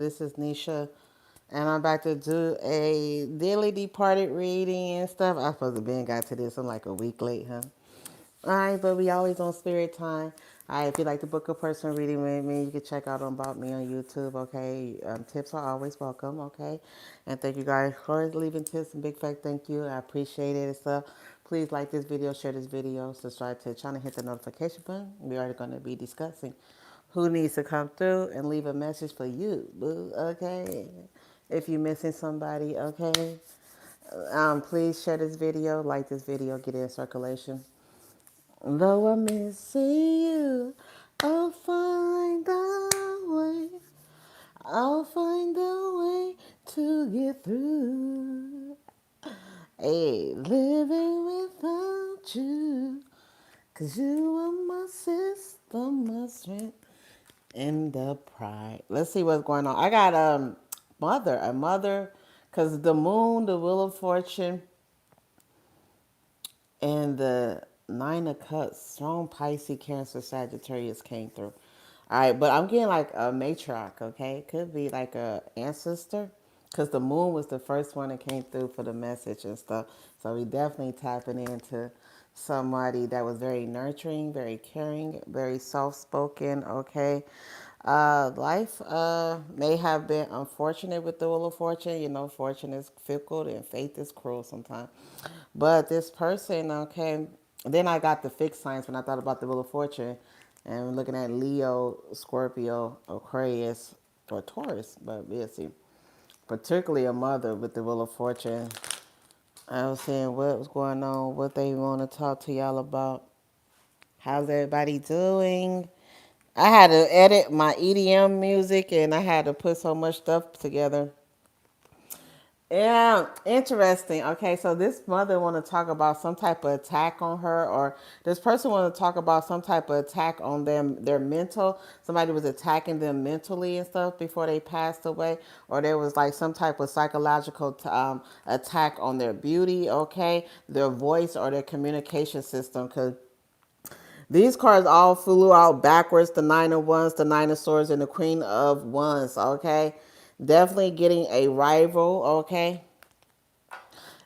This is Nisha, and I'm about to do a daily departed reading and stuff. I supposed to been got to this. I'm like a week late, huh? All right, but we always on spirit time. All right, if you'd like to book a personal reading with me, you can check out About Me on YouTube, okay? Tips are always welcome, okay? And thank you guys for leaving tips and big fat thank you. I appreciate it and stuff. Please like this video, share this video, subscribe to the channel, hit the notification button. We are going to be discussing who needs to come through and leave a message for you, boo, okay? If you're missing somebody, okay? Please share this video, like this video, get it in circulation. Though I'm missing you, I'll find a way. I'll find a way to get through. Hey, living without you. 'Cause you are my sister, my strength, and the pride. Let's see what's going on. I got a mother, because the moon, the wheel of fortune, and the Nine of Cups, strong Pisces, Cancer, Sagittarius came through. All right, but I'm getting like a matriarch, okay? Could be like a ancestor, because the moon was the first one that came through for the message and stuff. So we definitely tapping into somebody that was very nurturing, very caring, very soft-spoken, okay? Life may have been unfortunate with the Wheel of Fortune. You know, fortune is fickle and faith is cruel sometimes. But this person, okay, then I got the fixed signs when I thought about the Wheel of Fortune. And looking at Leo, Scorpio, Aquarius, or Taurus, but we'll see. Particularly a mother with the Wheel of Fortune. I was saying what was going on, what they want to talk to y'all about. How's everybody doing? I had to edit my EDM music and I had to put so much stuff together. Yeah, interesting. Okay, so this mother want to talk about some type of attack on her, or this person want to talk about some type of attack on them, their mental. Somebody was attacking them mentally and stuff before they passed away, or there was like some type of psychological attack on their beauty, okay, their voice or their communication system, because these cards all flew out backwards. The Nine of Wands, the Nine of Swords, and the Queen of Wands. Okay. Definitely getting a rival. Okay.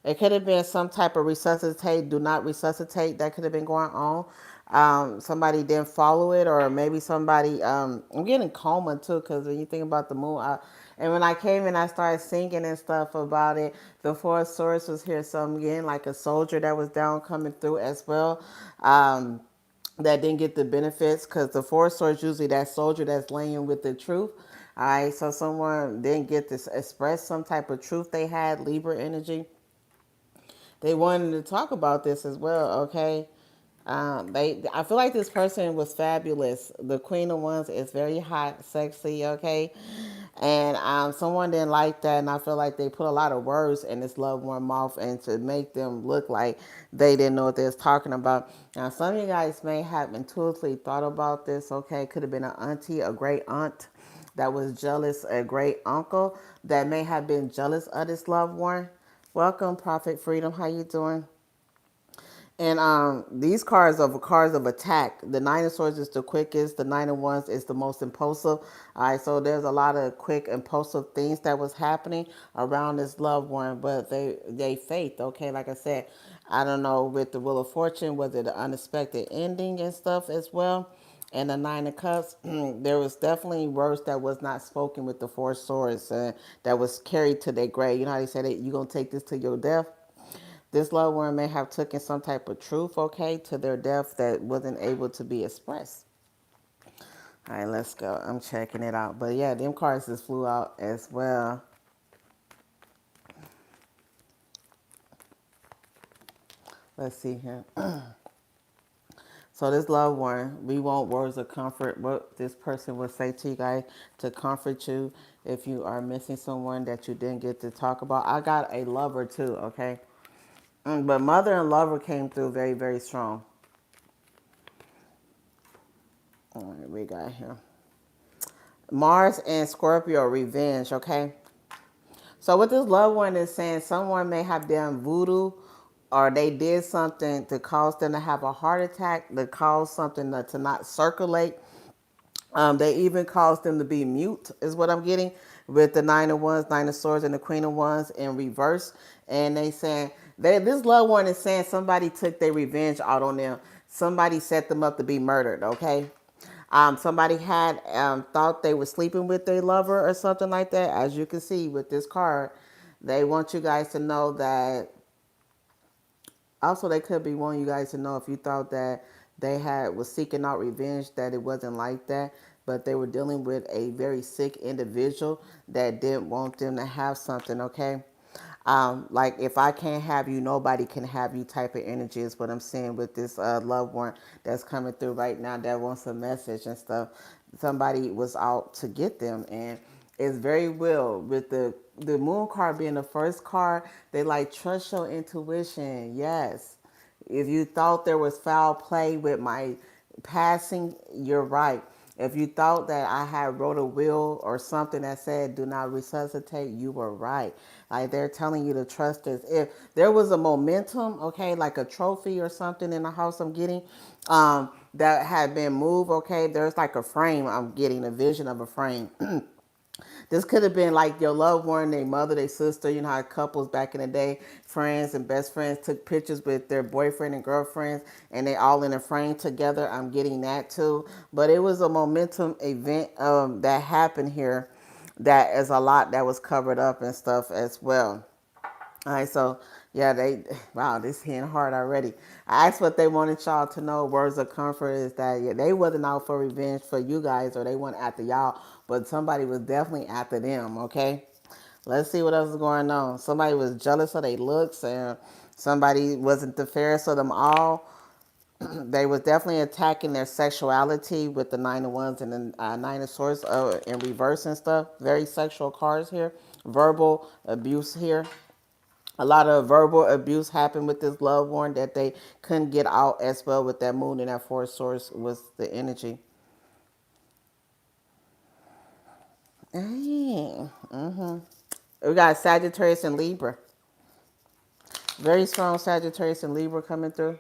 It could have been some type of resuscitate, do not resuscitate. That could have been going on. Somebody didn't follow it, or maybe somebody, I'm getting coma too, because when you think about the moon, and when I came in, I started singing and stuff about it. The Four of Swords was here, so I'm getting like a soldier that was down coming through as well. That didn't get the benefits, because the Four of Swords usually that soldier that's laying with the truth. All right, so someone didn't get to express some type of truth they had, Libra energy. They wanted to talk about this as well, okay? I feel like this person was fabulous. The Queen of Wands is very hot, sexy, okay? And someone didn't like that, and I feel like they put a lot of words in this loved one mouth and to make them look like they didn't know what they was talking about. Now, some of you guys may have intuitively thought about this, okay? Could have been an auntie, a great aunt that was jealous, a great uncle that may have been jealous of this loved one. Welcome, Prophet Freedom. How you doing? And these cards of attack. The Nine of Swords is the quickest. The Nine of Wands is the most impulsive. All right, so there's a lot of quick, impulsive things that was happening around this loved one, but they faith. Okay, like I said, I don't know with the Wheel of Fortune, was it an unexpected ending and stuff as well? And the Nine of Cups, there was definitely words that was not spoken with the Four Swords that was carried to their grave. You know how they say that you're gonna take this to your death. This loved one may have taken some type of truth, okay, to their death that wasn't able to be expressed. All right, let's go. I'm checking it out. But yeah, them cards just flew out as well. Let's see here. So this loved one, we want words of comfort. What this person would say to you guys to comfort you if you are missing someone that you didn't get to talk about. I got a lover too, okay? But mother and lover came through very, very strong. All right, we got here. Mars and Scorpio, revenge, okay? So what this loved one is saying, someone may have done voodoo or they did something to cause them to have a heart attack, to cause something to not circulate. They even caused them to be mute, is what I'm getting. with the Nine of Wands, Nine of Swords, and the Queen of Wands in reverse. And they saying, this loved one is saying somebody took their revenge out on them. Somebody set them up to be murdered, okay? Somebody had thought they were sleeping with their lover or something like that. As you can see with this card, they want you guys to know that. Also, they could be wanting you guys to know if you thought that they was seeking out revenge, that it wasn't like that, but they were dealing with a very sick individual that didn't want them to have something, okay? Like, if I can't have you, nobody can have you type of energy is what I'm seeing with this loved one that's coming through right now that wants a message and stuff. Somebody was out to get them, and it's very well with the moon card being the first card. They like trust your intuition. Yes, if you thought there was foul play with my passing, you're right. If you thought that I had wrote a will or something that said do not resuscitate, you were right. Like, they're telling you to trust this. If there was a momentum, okay, like a trophy or something in the house I'm getting, that had been moved, okay, there's like a frame. I'm getting a vision of a frame. This could have been like your loved one, their mother, their sister. You know how couples back in the day, friends and best friends, took pictures with their boyfriend and girlfriends, and they all in a frame together. I'm getting that too. But it was a momentum event that happened here. That is a lot that was covered up and stuff as well. All right, so yeah, wow, this hitting hard already. I asked what they wanted y'all to know. Words of comfort is that, yeah, they wasn't out for revenge for you guys, or they weren't after y'all, but somebody was definitely after them. Okay, let's see what else is going on. Somebody was jealous of their looks, and somebody wasn't the fairest of them all. They was definitely attacking their sexuality with the Nine of Wands and the Nine of Swords in reverse and stuff. Very sexual cards here. Verbal abuse here. A lot of verbal abuse happened with this loved one that they couldn't get out as well with that moon and that four source was the energy. Mm-hmm. We got Sagittarius and Libra. Very strong Sagittarius and Libra coming through.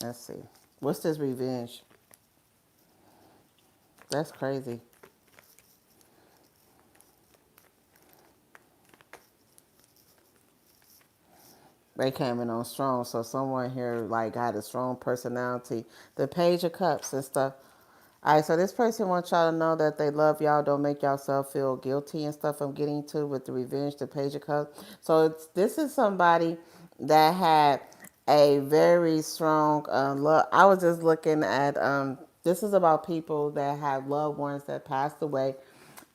Let's see. What's this revenge? That's crazy. They came in on strong, so someone here like had a strong personality. The Page of Cups and stuff. All right, so this person wants y'all to know that they love y'all. Don't make yourself feel guilty and stuff. I'm getting to with the revenge, the Page of Cups. So this is somebody that had a very strong love. I was just looking at this is about people that have loved ones that passed away,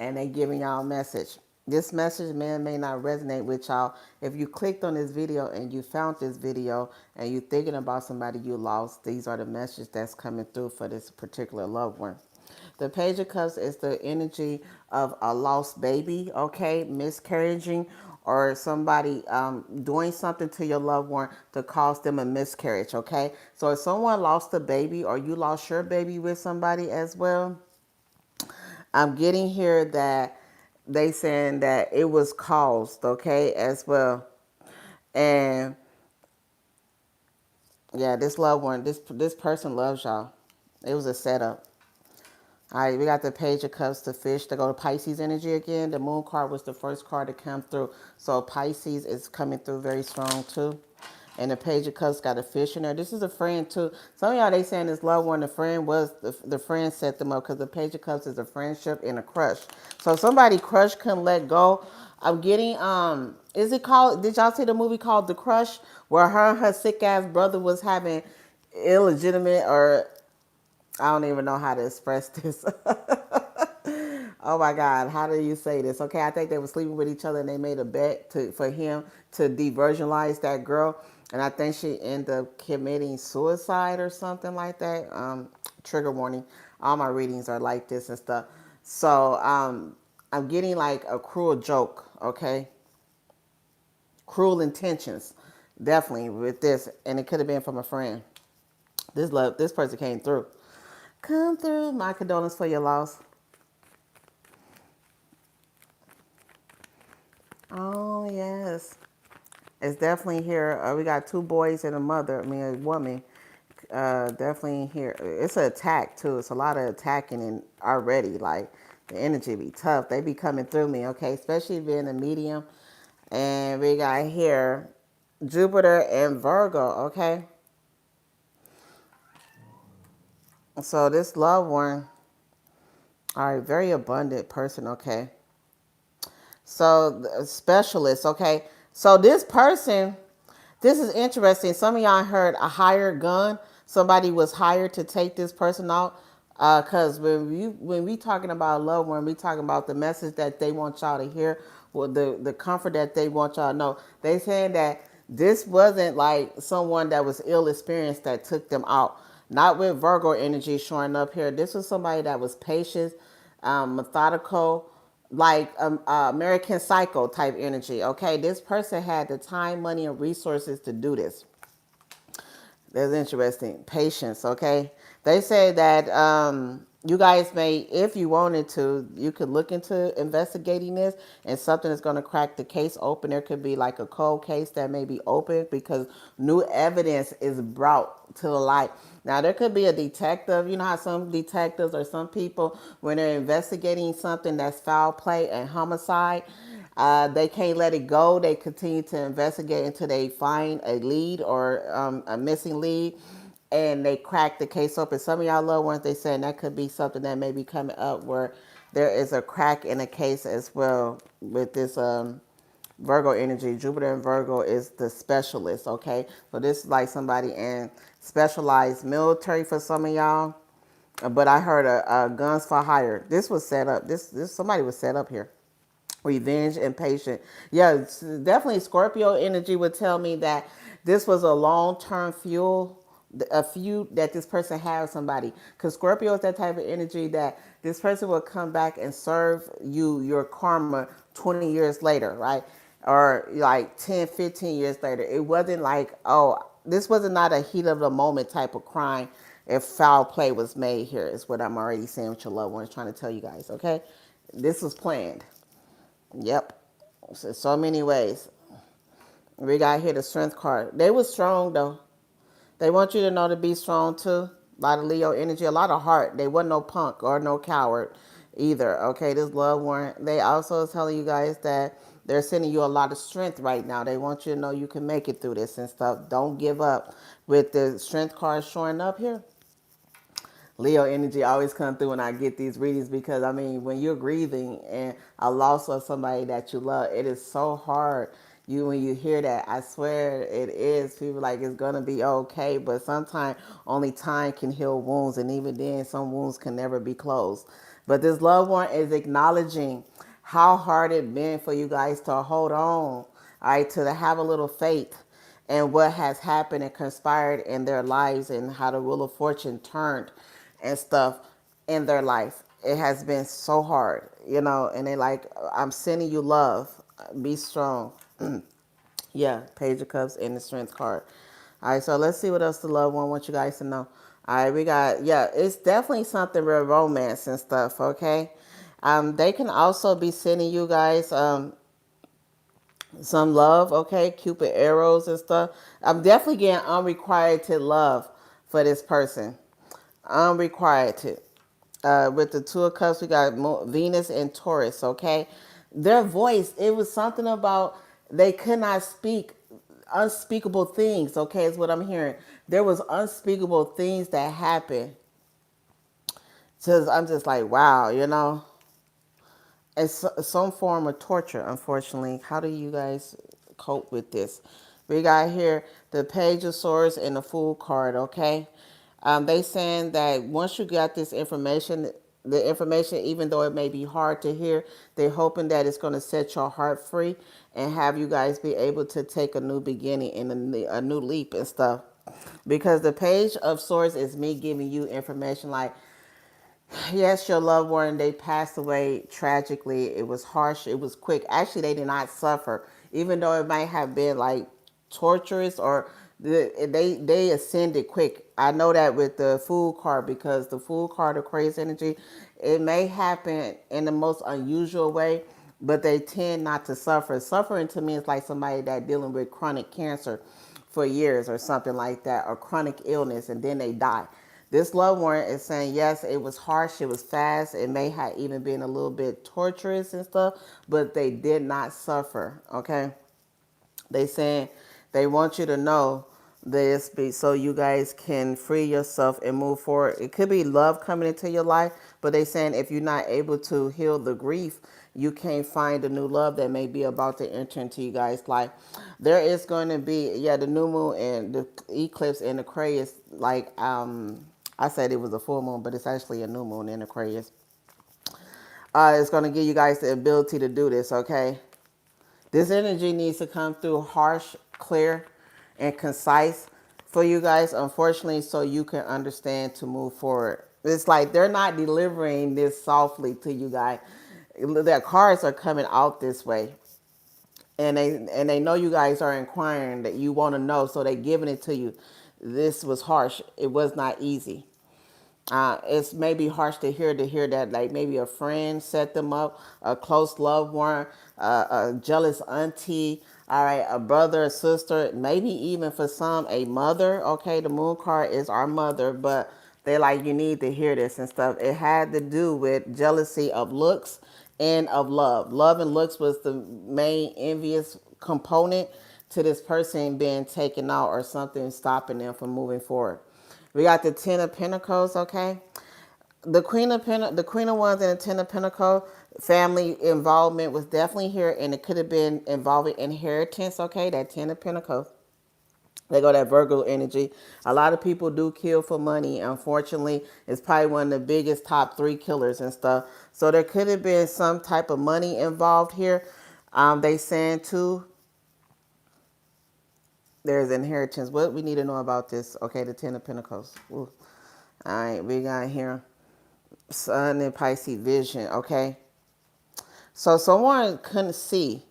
and they giving y'all a message. This message may or may not resonate with y'all. If you clicked on this video and you found this video and you're thinking about somebody you lost, these are the messages that's coming through for this particular loved one. The Page of Cups is the energy of a lost baby, okay, miscarriaging, or somebody doing something to your loved one to cause them a miscarriage, okay? So if someone lost a baby or you lost your baby with somebody as well, I'm getting here that they saying that it was caused, okay, as well. And yeah, this loved one, this person loves y'all. It was a setup. All right, we got the Page of Cups, the Fish, to go to Pisces energy again. The Moon card was the first card to come through. So Pisces is coming through very strong too. And the Page of Cups got a fish in there. This is a friend too. Some of y'all, they saying this loved one, the friend was, the friend set them up, because the Page of Cups is a friendship and a crush. So if somebody crush couldn't let go. I'm getting, is it called, did y'all see the movie called The Crush? Where her and her sick ass brother was having illegitimate, or I don't even know how to express this. Oh my God, how do you say this? Okay, I think they were sleeping with each other and they made a bet for him to devirginize that girl. And I think she ended up committing suicide or something like that. Trigger warning. All my readings are like this and stuff. So I'm getting like a cruel joke, okay? Cruel intentions, definitely with this. And it could have been from a friend. This person came through. Come through. My condolences for your loss. Oh, yes. It's definitely here. We got two boys and a mother, I mean, a woman. Definitely here. It's an attack, too. It's a lot of attacking and already. Like, The energy be tough. They be coming through me, okay? Especially being a medium. And we got here Jupiter and Virgo, okay? So this loved one, all right, very abundant person, okay? So specialist, okay? So this person, this is interesting. Some of y'all heard a hired gun. Somebody was hired to take this person out. Cause when we talking about a loved one, we talking about the message that they want y'all to hear, or the comfort that they want y'all to know. They saying that this wasn't like someone that was ill experienced that took them out. Not with Virgo energy showing up here. This was somebody that was patient, methodical, like American Psycho type energy. Okay, this person had the time, money, and resources to do this. That's interesting. Patience, okay? They say that you guys may, if you wanted to, you could look into investigating this and something is going to crack the case open. There could be like a cold case that may be open because new evidence is brought to the light. Now, there could be a detective. You know how some detectives or some people, when they're investigating something that's foul play and homicide, they can't let it go. They continue to investigate until they find a lead or a missing lead, and they crack the case open. Some of y'all loved ones, they saying that could be something that may be coming up where there is a crack in a case as well with this Virgo energy. Jupiter and Virgo is the specialist, okay? So this is like somebody in specialized military for some of y'all. But I heard a guns for hire. This was set up. This somebody was set up here. Revenge and patient. Yeah, definitely Scorpio energy would tell me that this was a long-term a feud that this person had with somebody. Because Scorpio is that type of energy that this person will come back and serve you your karma 20 years later, right? Or like 10, 15 years later. It wasn't like, oh, this wasn't not a heat of the moment type of crime if foul play was made here, is what I'm already saying with your loved ones, trying to tell you guys, okay? This was planned. Yep. So many ways. We got here the strength card. They was strong though. They want you to know to be strong too. A lot of Leo energy, a lot of heart. They wasn't no punk or no coward either. Okay, this loved one. They also telling you guys that they're sending you a lot of strength right now. They want you to know you can make it through this and stuff. Don't give up. With the strength card showing up here, Leo energy always come through when I get these readings because I mean when you're grieving and a loss of somebody that you love, it is so hard. When you hear that, I swear it is. People like it's gonna be okay, but sometimes only time can heal wounds, and even then, some wounds can never be closed. But this loved one is acknowledging how hard it been for you guys to hold on, all right, to have a little faith and what has happened and conspired in their lives and how the wheel of fortune turned and stuff in their life. It has been so hard, and they like, I'm sending you love. Be strong. Yeah, Page of Cups and the Strength card. All right, so let's see what else the loved one wants you guys to know. All right, we got, yeah, it's definitely something real romance and stuff, okay? They can also be sending you guys some love, okay? Cupid arrows and stuff. I'm definitely getting unrequited love for this person. Unrequited. With the Two of Cups, we got Venus and Taurus, okay? Their voice, it was something about they could not speak unspeakable things, okay, is what I'm hearing. There was unspeakable things that happened. So I'm just like, wow, It's some form of torture, unfortunately. How do you guys cope with this? We got here the Page of Swords and the Fool card, okay? They saying that once you got this information, the information, even though it may be hard to hear, they're hoping that it's going to set your heart free and have you guys be able to take a new beginning and a new leap and stuff. Because the Page of Swords is me giving you information like, yes, your loved one, they passed away tragically. It was harsh. It was quick. Actually, they did not suffer, even though it might have been like torturous or they ascended quick. I know that with the Fool card because the Fool card of crazy energy, it may happen in the most unusual way, but they tend not to suffer. Suffering to me is like somebody that dealing with chronic cancer for years or something like that, or chronic illness, and then they die. This loved one is saying, yes, it was harsh, it was fast, it may have even been a little bit torturous and stuff, but they did not suffer, okay? They saying they want you to know this so you guys can free yourself and move forward. It could be love coming into your life, but they saying if you're not able to heal the grief, you can't find a new love that may be about to enter into you guys' life. There is going to be, yeah, the new moon and the eclipse in Aquarius, like I said it was a full moon, but it's actually a new moon in Aquarius. It's going to give you guys the ability to do this, okay? This energy needs to come through harsh, clear, and concise for you guys, unfortunately, so you can understand to move forward. It's like they're not delivering this softly to you guys. Their cards are coming out this way. And they know you guys are inquiring that you want to know, so they're giving it to you. This was harsh. It was not easy. It's maybe harsh to hear that like maybe a friend set them up, a close loved one, a jealous auntie, all right, a brother, a sister, maybe even for some a mother. Okay, the moon card is our mother, but they like you need to hear this and stuff. It had to do with jealousy of looks and of love. Love and looks was the main envious component to this person being taken out or something stopping them from moving forward. We got the Ten of Pentacles, okay? The Queen of Wands and the Ten of Pentacles, family involvement was definitely here, and it could have been involving inheritance, okay? That Ten of Pentacles. They go that Virgo energy. A lot of people do kill for money. Unfortunately, it's probably one of the biggest top three killers and stuff. So there could have been some type of money involved here. They saying too, there's inheritance. What we need to know about this? Okay, the Ten of Pentacles. Ooh. All right, we got here Sun and Pisces vision. Okay, so someone couldn't see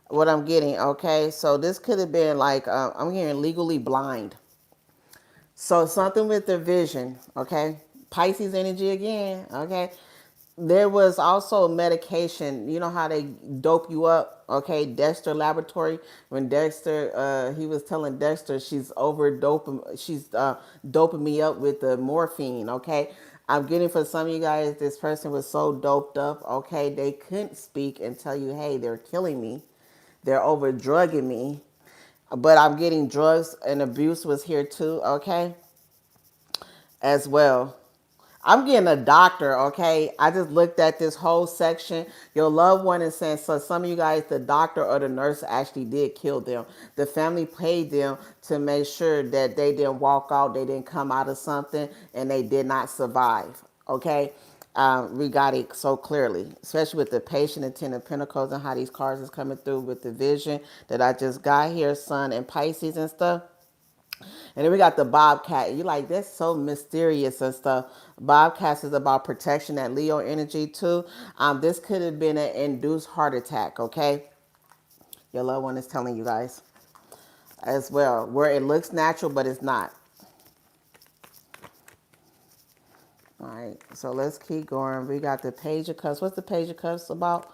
what I'm getting. Okay, so this could have been like I'm hearing legally blind. So something with their vision. Okay, Pisces energy again. Okay, there was also medication. You know how they dope you up? Okay, Dexter Laboratory. When Dexter, he was telling Dexter she's over doping, she's doping me up with the morphine. Okay, I'm getting for some of you guys, this person was so doped up. Okay, they couldn't speak and tell you, hey, they're killing me, they're over drugging me. But I'm getting drugs and abuse was here too. Okay, as well. I'm getting a doctor, okay? I just looked at this whole section. Your loved one is saying, so some of you guys, the doctor or the nurse actually did kill them. The family paid them to make sure that they didn't walk out, they didn't come out of something, and they did not survive, okay? We got it so clearly, especially with the patient and Ten of Pentacles and how these cards is coming through with the vision that I just got here, Sun and Pisces and stuff. And then we got the Bobcat. You like, that's so mysterious and stuff. Bobcat is about protection, that Leo energy too. This could have been an induced heart attack, okay? Your loved one is telling you guys as well, where it looks natural, but it's not. All right, so let's keep going. We got the Page of Cups. What's the Page of Cups about?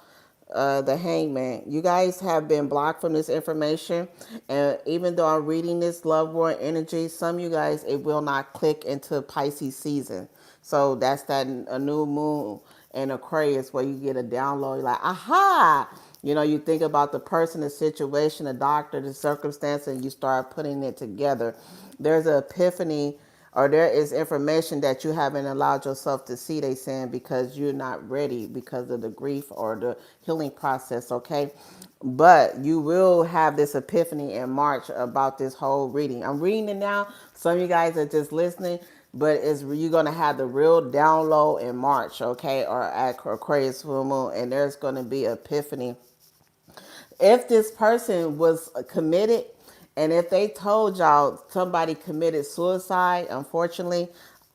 The Hangman. You guys have been blocked from this information, and even though I'm reading this love war energy, some of you guys, it will not click into Pisces season. So that's that a new moon in Aquarius where you get a download. You're like, aha! You know, you think about the person, the situation, the doctor, the circumstance, and you start putting it together. There's an epiphany, or there is information that you haven't allowed yourself to see, they saying, because you're not ready because of the grief or the healing process, okay? But you will have this epiphany in March about this whole reading. I'm reading it now. Some of you guys are just listening, but you're going to have the real download in March, okay? Or at Aquarius full moon, and there's going to be epiphany. If this person was committed, and if they told y'all somebody committed suicide, unfortunately,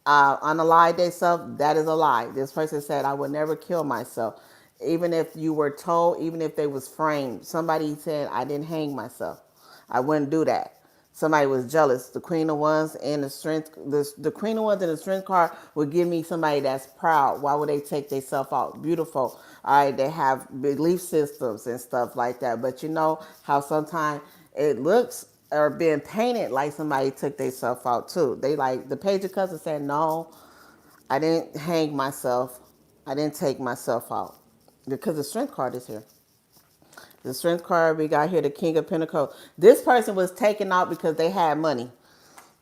unalived themselves, that is a lie. This person said, I would never kill myself. Even if you were told, even if they was framed, somebody said, I didn't hang myself. I wouldn't do that. Somebody was jealous. The Queen of Wands and the Strength, the Queen of Wands and the Strength card would give me somebody that's proud. Why would they take themselves out? Beautiful. All right, they have belief systems and stuff like that. But you know how sometimes it looks or being painted like somebody took themselves out too. They like the Page of Cups said, no, I didn't hang myself. I didn't take myself out. Because the Strength card is here. The Strength card, we got here the King of Pentacles. This person was taken out because they had money.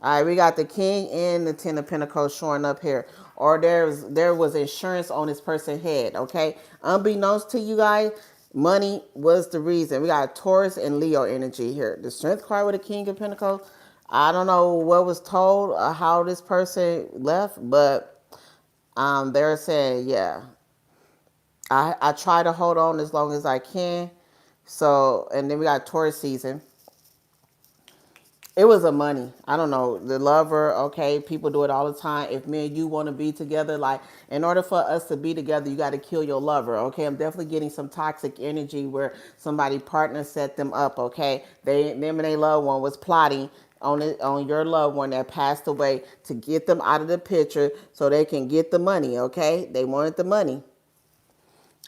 All right, we got the King and the Ten of Pentacles showing up here. Or there was insurance on this person's head, okay? Unbeknownst to you guys, money was the reason. We got Taurus and Leo energy here. The Strength card with the King of Pentacles. I don't know what was told or how this person left, but they're saying, yeah, I try to hold on as long as I can. So, and then we got Taurus season. It was a money. I don't know. The lover, okay, people do it all the time. If me and you want to be together, like in order for us to be together, you got to kill your lover, okay? I'm definitely getting some toxic energy where somebody partner set them up, okay? Them and their loved one was plotting on your loved one that passed away to get them out of the picture so they can get the money, okay? They wanted the money.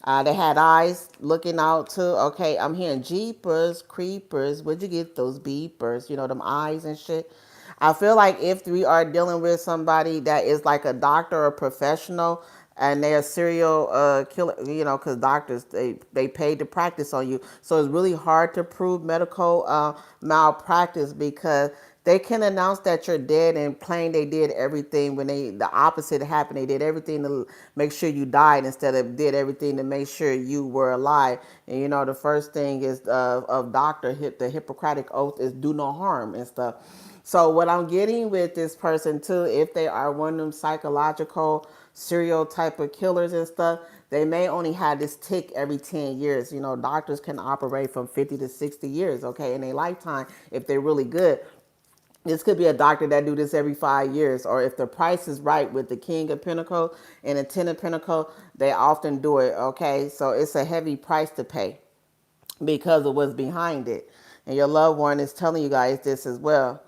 They had eyes looking out too. Okay, I'm hearing jeepers, creepers. Where'd you get those beepers? You know, them eyes and shit. I feel like if we are dealing with somebody that is like a doctor or a professional and they're a serial killer, you know, because doctors, they paid to practice on you. So it's really hard to prove medical malpractice because they can announce that you're dead and claim they did everything when the opposite happened. They did everything to make sure you died instead of did everything to make sure you were alive. And you know, the first thing is of doctor, the Hippocratic oath is do no harm and stuff. So what I'm getting with this person too, if they are one of them psychological serial type of killers and stuff, they may only have this tick every 10 years. You know, doctors can operate from 50 to 60 years, okay, in a lifetime if they're really good. This could be a doctor that do this every 5 years, or if the price is right with the King of Pentacles and the Ten of Pentacles, they often do it, okay? So it's a heavy price to pay because of what's behind it. And your loved one is telling you guys this as well.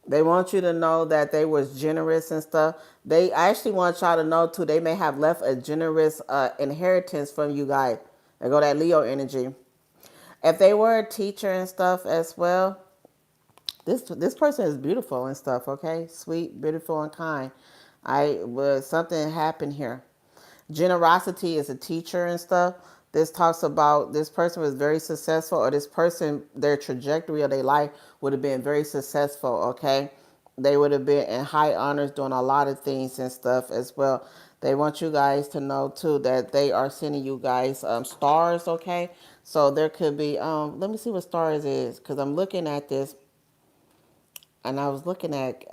They want you to know that they was generous and stuff. They actually want y'all to know too, they may have left a generous inheritance from you guys. There go that Leo energy. If they were a teacher and stuff as well, this person is beautiful and stuff, okay? Sweet, beautiful, and kind. Something happened here. Generosity is a teacher and stuff. This talks about this person was very successful, or this person, their trajectory of their life would have been very successful, okay? They would have been in high honors doing a lot of things and stuff as well. They want you guys to know too that they are sending you guys stars, okay? So there could be, let me see what stars is, because I'm looking at this and I was looking at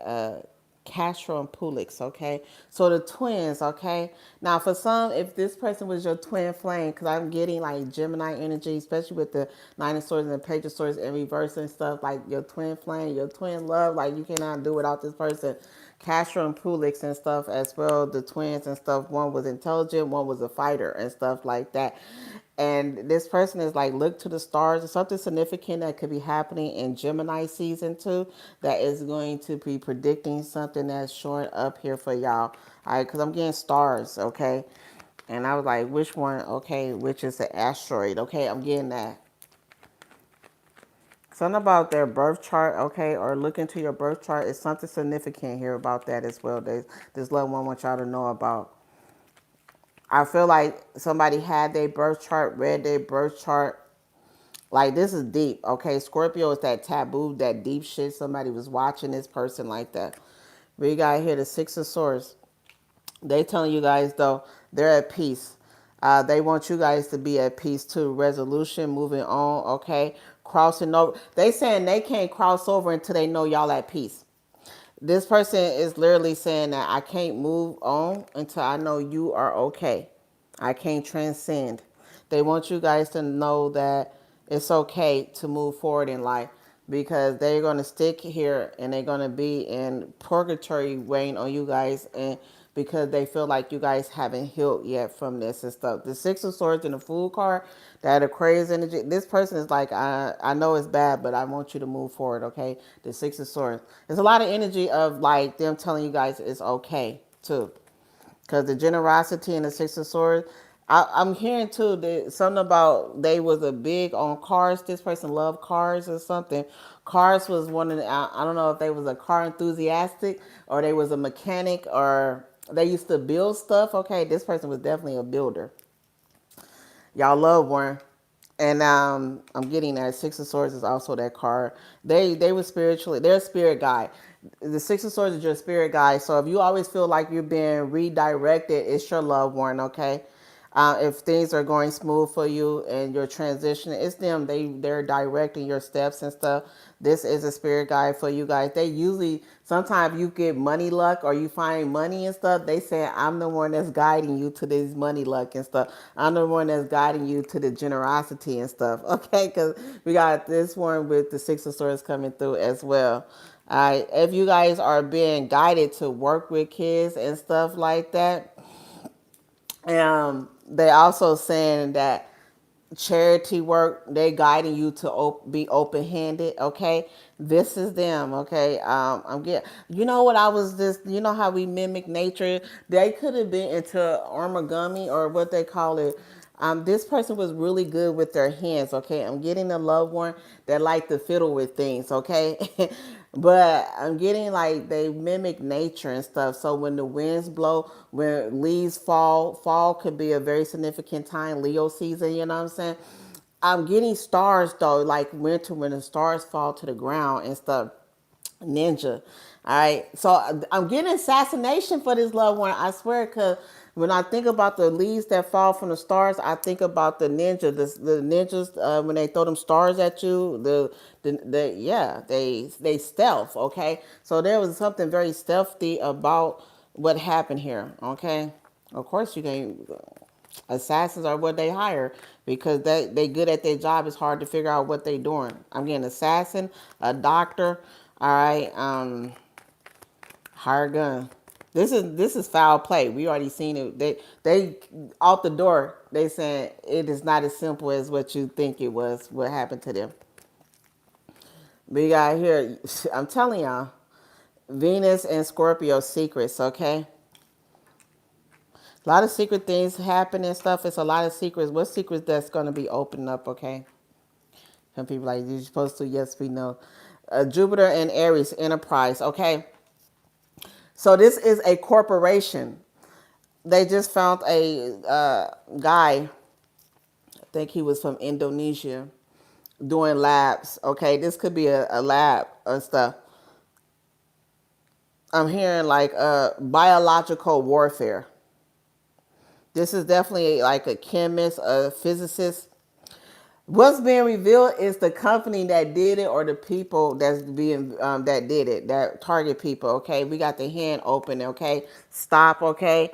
Castro and Pulix, okay? So the twins, okay? Now, for some, if this person was your twin flame, because I'm getting like Gemini energy, especially with the Nine of Swords and the Page of Swords in reverse and stuff, like your twin flame, your twin love, like you cannot do without this person. Castro and Pulix and stuff as well, the twins and stuff. One was intelligent, one was a fighter and stuff like that. And this person is like, look to the stars. Or something significant that could be happening in Gemini season 2 that is going to be predicting something that's showing up here for y'all. All right, because I'm getting stars, okay? And I was like, which one? Okay, which is the asteroid? Okay, I'm getting that. Something about their birth chart, okay, or look into your birth chart is something significant here about that as well. This loved one wants y'all to know about. I feel like somebody had their birth chart, read their birth chart. Like, this is deep, okay? Scorpio is that taboo, that deep shit. Somebody was watching this person like that. We got here the Six of Swords. They telling you guys, though, they're at peace. They want you guys to be at peace, too. Resolution, moving on, okay? Crossing over. They saying they can't cross over until they know y'all at peace. This person is literally saying that I can't move on until I know you are okay. I can't transcend. They want you guys to know that it's okay to move forward in life because they're going to stick here and they're going to be in purgatory weighing on you guys, and because they feel like you guys haven't healed yet from this and stuff. The Six of Swords and the Fool card, that a crazy energy. This person is like, I know it's bad, but I want you to move forward, okay? The Six of Swords. There's a lot of energy of like them telling you guys it's okay too. Because the generosity and the Six of Swords, I'm hearing too that something about they was a big on cars. This person loved cars or something. Cars was one of the, I don't know if they was a car enthusiastic or they was a mechanic or they used to build stuff. Okay, this person was definitely a builder. Y'all love one. And I'm getting that Six of Swords is also that card. They were spiritually, they're a spirit guide. The Six of Swords is your spirit guide. So if you always feel like you're being redirected, it's your loved one, okay? If things are going smooth for you and your transition, it's them. They're directing your steps and stuff. This is a spirit guide for you guys. They usually sometimes you get money luck or you find money and stuff. They say I'm the one that's guiding you to this money luck and stuff. I'm the one that's guiding you to the generosity and stuff. Okay, because we got this one with the Six of Swords coming through as well. All right, if you guys are being guided to work with kids and stuff like that, they also saying that charity work, they guiding you to be open-handed. Okay, this is them. Okay, I'm getting, you know what, I was just, you know how we mimic nature, they could have been into origami or what they call it. This person was really good with their hands. Okay, I'm getting a loved one that like to fiddle with things. Okay, but I'm getting like they mimic nature and stuff. So when the winds blow, when leaves fall could be a very significant time, Leo season, you know what I'm saying? I'm getting stars though, like winter when the stars fall to the ground and stuff. Ninja. All right. So I'm getting assassination for this loved one. I swear, because when I think about the leaves that fall from the stars, I think about the ninja. The ninjas when they throw them stars at you. Yeah, they stealth. Okay. So there was something very stealthy about what happened here. Okay. Of course, you can. Assassins are what they hire because they good at their job. It's hard to figure out what they doing. I'm getting assassin, a doctor. All right, hire gun. This is foul play. We already seen it. They out the door. They saying it is not as simple as what you think it was. What happened to them? We got here. I'm telling y'all, Venus and Scorpio secrets. Okay, a lot of secret things happen and stuff. It's a lot of secrets. What secrets that's going to be opening up, okay? Some people like, you're supposed to, yes, we know. Jupiter and Aries, enterprise, okay? So this is a corporation. They just found a guy, I think he was from Indonesia, doing labs, okay? This could be a lab or stuff. I'm hearing like biological warfare. This is definitely like a chemist, a physicist. What's being revealed is the company that did it or the people that's being that did it, that target people. Okay, we got the hand open. Okay, stop. Okay,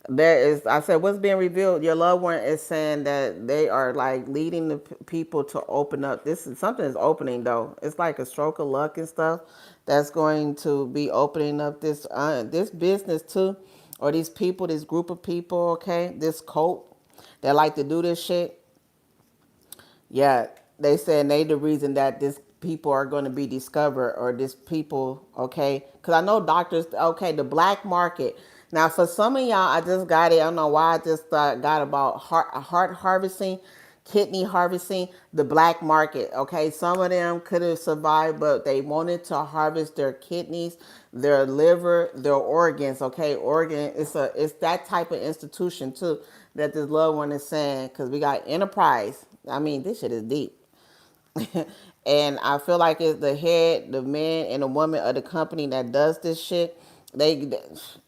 there is. I said, what's being revealed? Your loved one is saying that they are like leading the people to open up. This is something is opening though. It's like a stroke of luck and stuff that's going to be opening up this business too, or these people, this group of people. Okay, this cult that like to do this shit. Yeah, they said they the reason that this people are going to be discovered or this people, okay? Because I know doctors, okay, the black market. Now, for some of y'all, I just got it. I don't know why I just got about heart harvesting, kidney harvesting, the black market, okay? Some of them could have survived, but they wanted to harvest their kidneys, their liver, their organs, okay? Organ, it's that type of institution too that this loved one is saying, because we got enterprise. I mean, this shit is deep. And I feel like it's the head, the man, and the woman of the company that does this shit.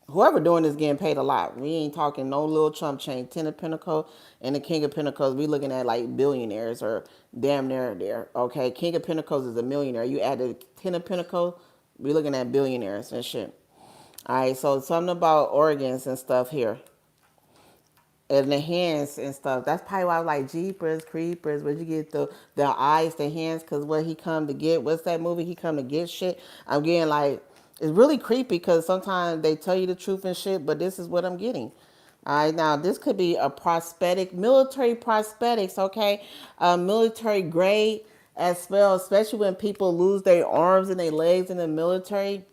Whoever doing this getting paid a lot. We ain't talking no little chump change. Ten of Pentacles and the King of Pentacles. We looking at like billionaires or damn near there. Okay, King of Pentacles is a millionaire. You add the Ten of Pentacles, we looking at billionaires and shit. All right, so something about organs and stuff here and the hands and stuff. That's probably why I was like Jeepers Creepers. Where'd you get the eyes, the hands? Because what he come to get? What's that movie? He come to get shit. I'm getting like it's really creepy because sometimes they tell you the truth and shit, but this is what I'm getting. All right, now this could be a prosthetic, military prosthetics. Okay, military grade as well, especially when people lose their arms and their legs in the military.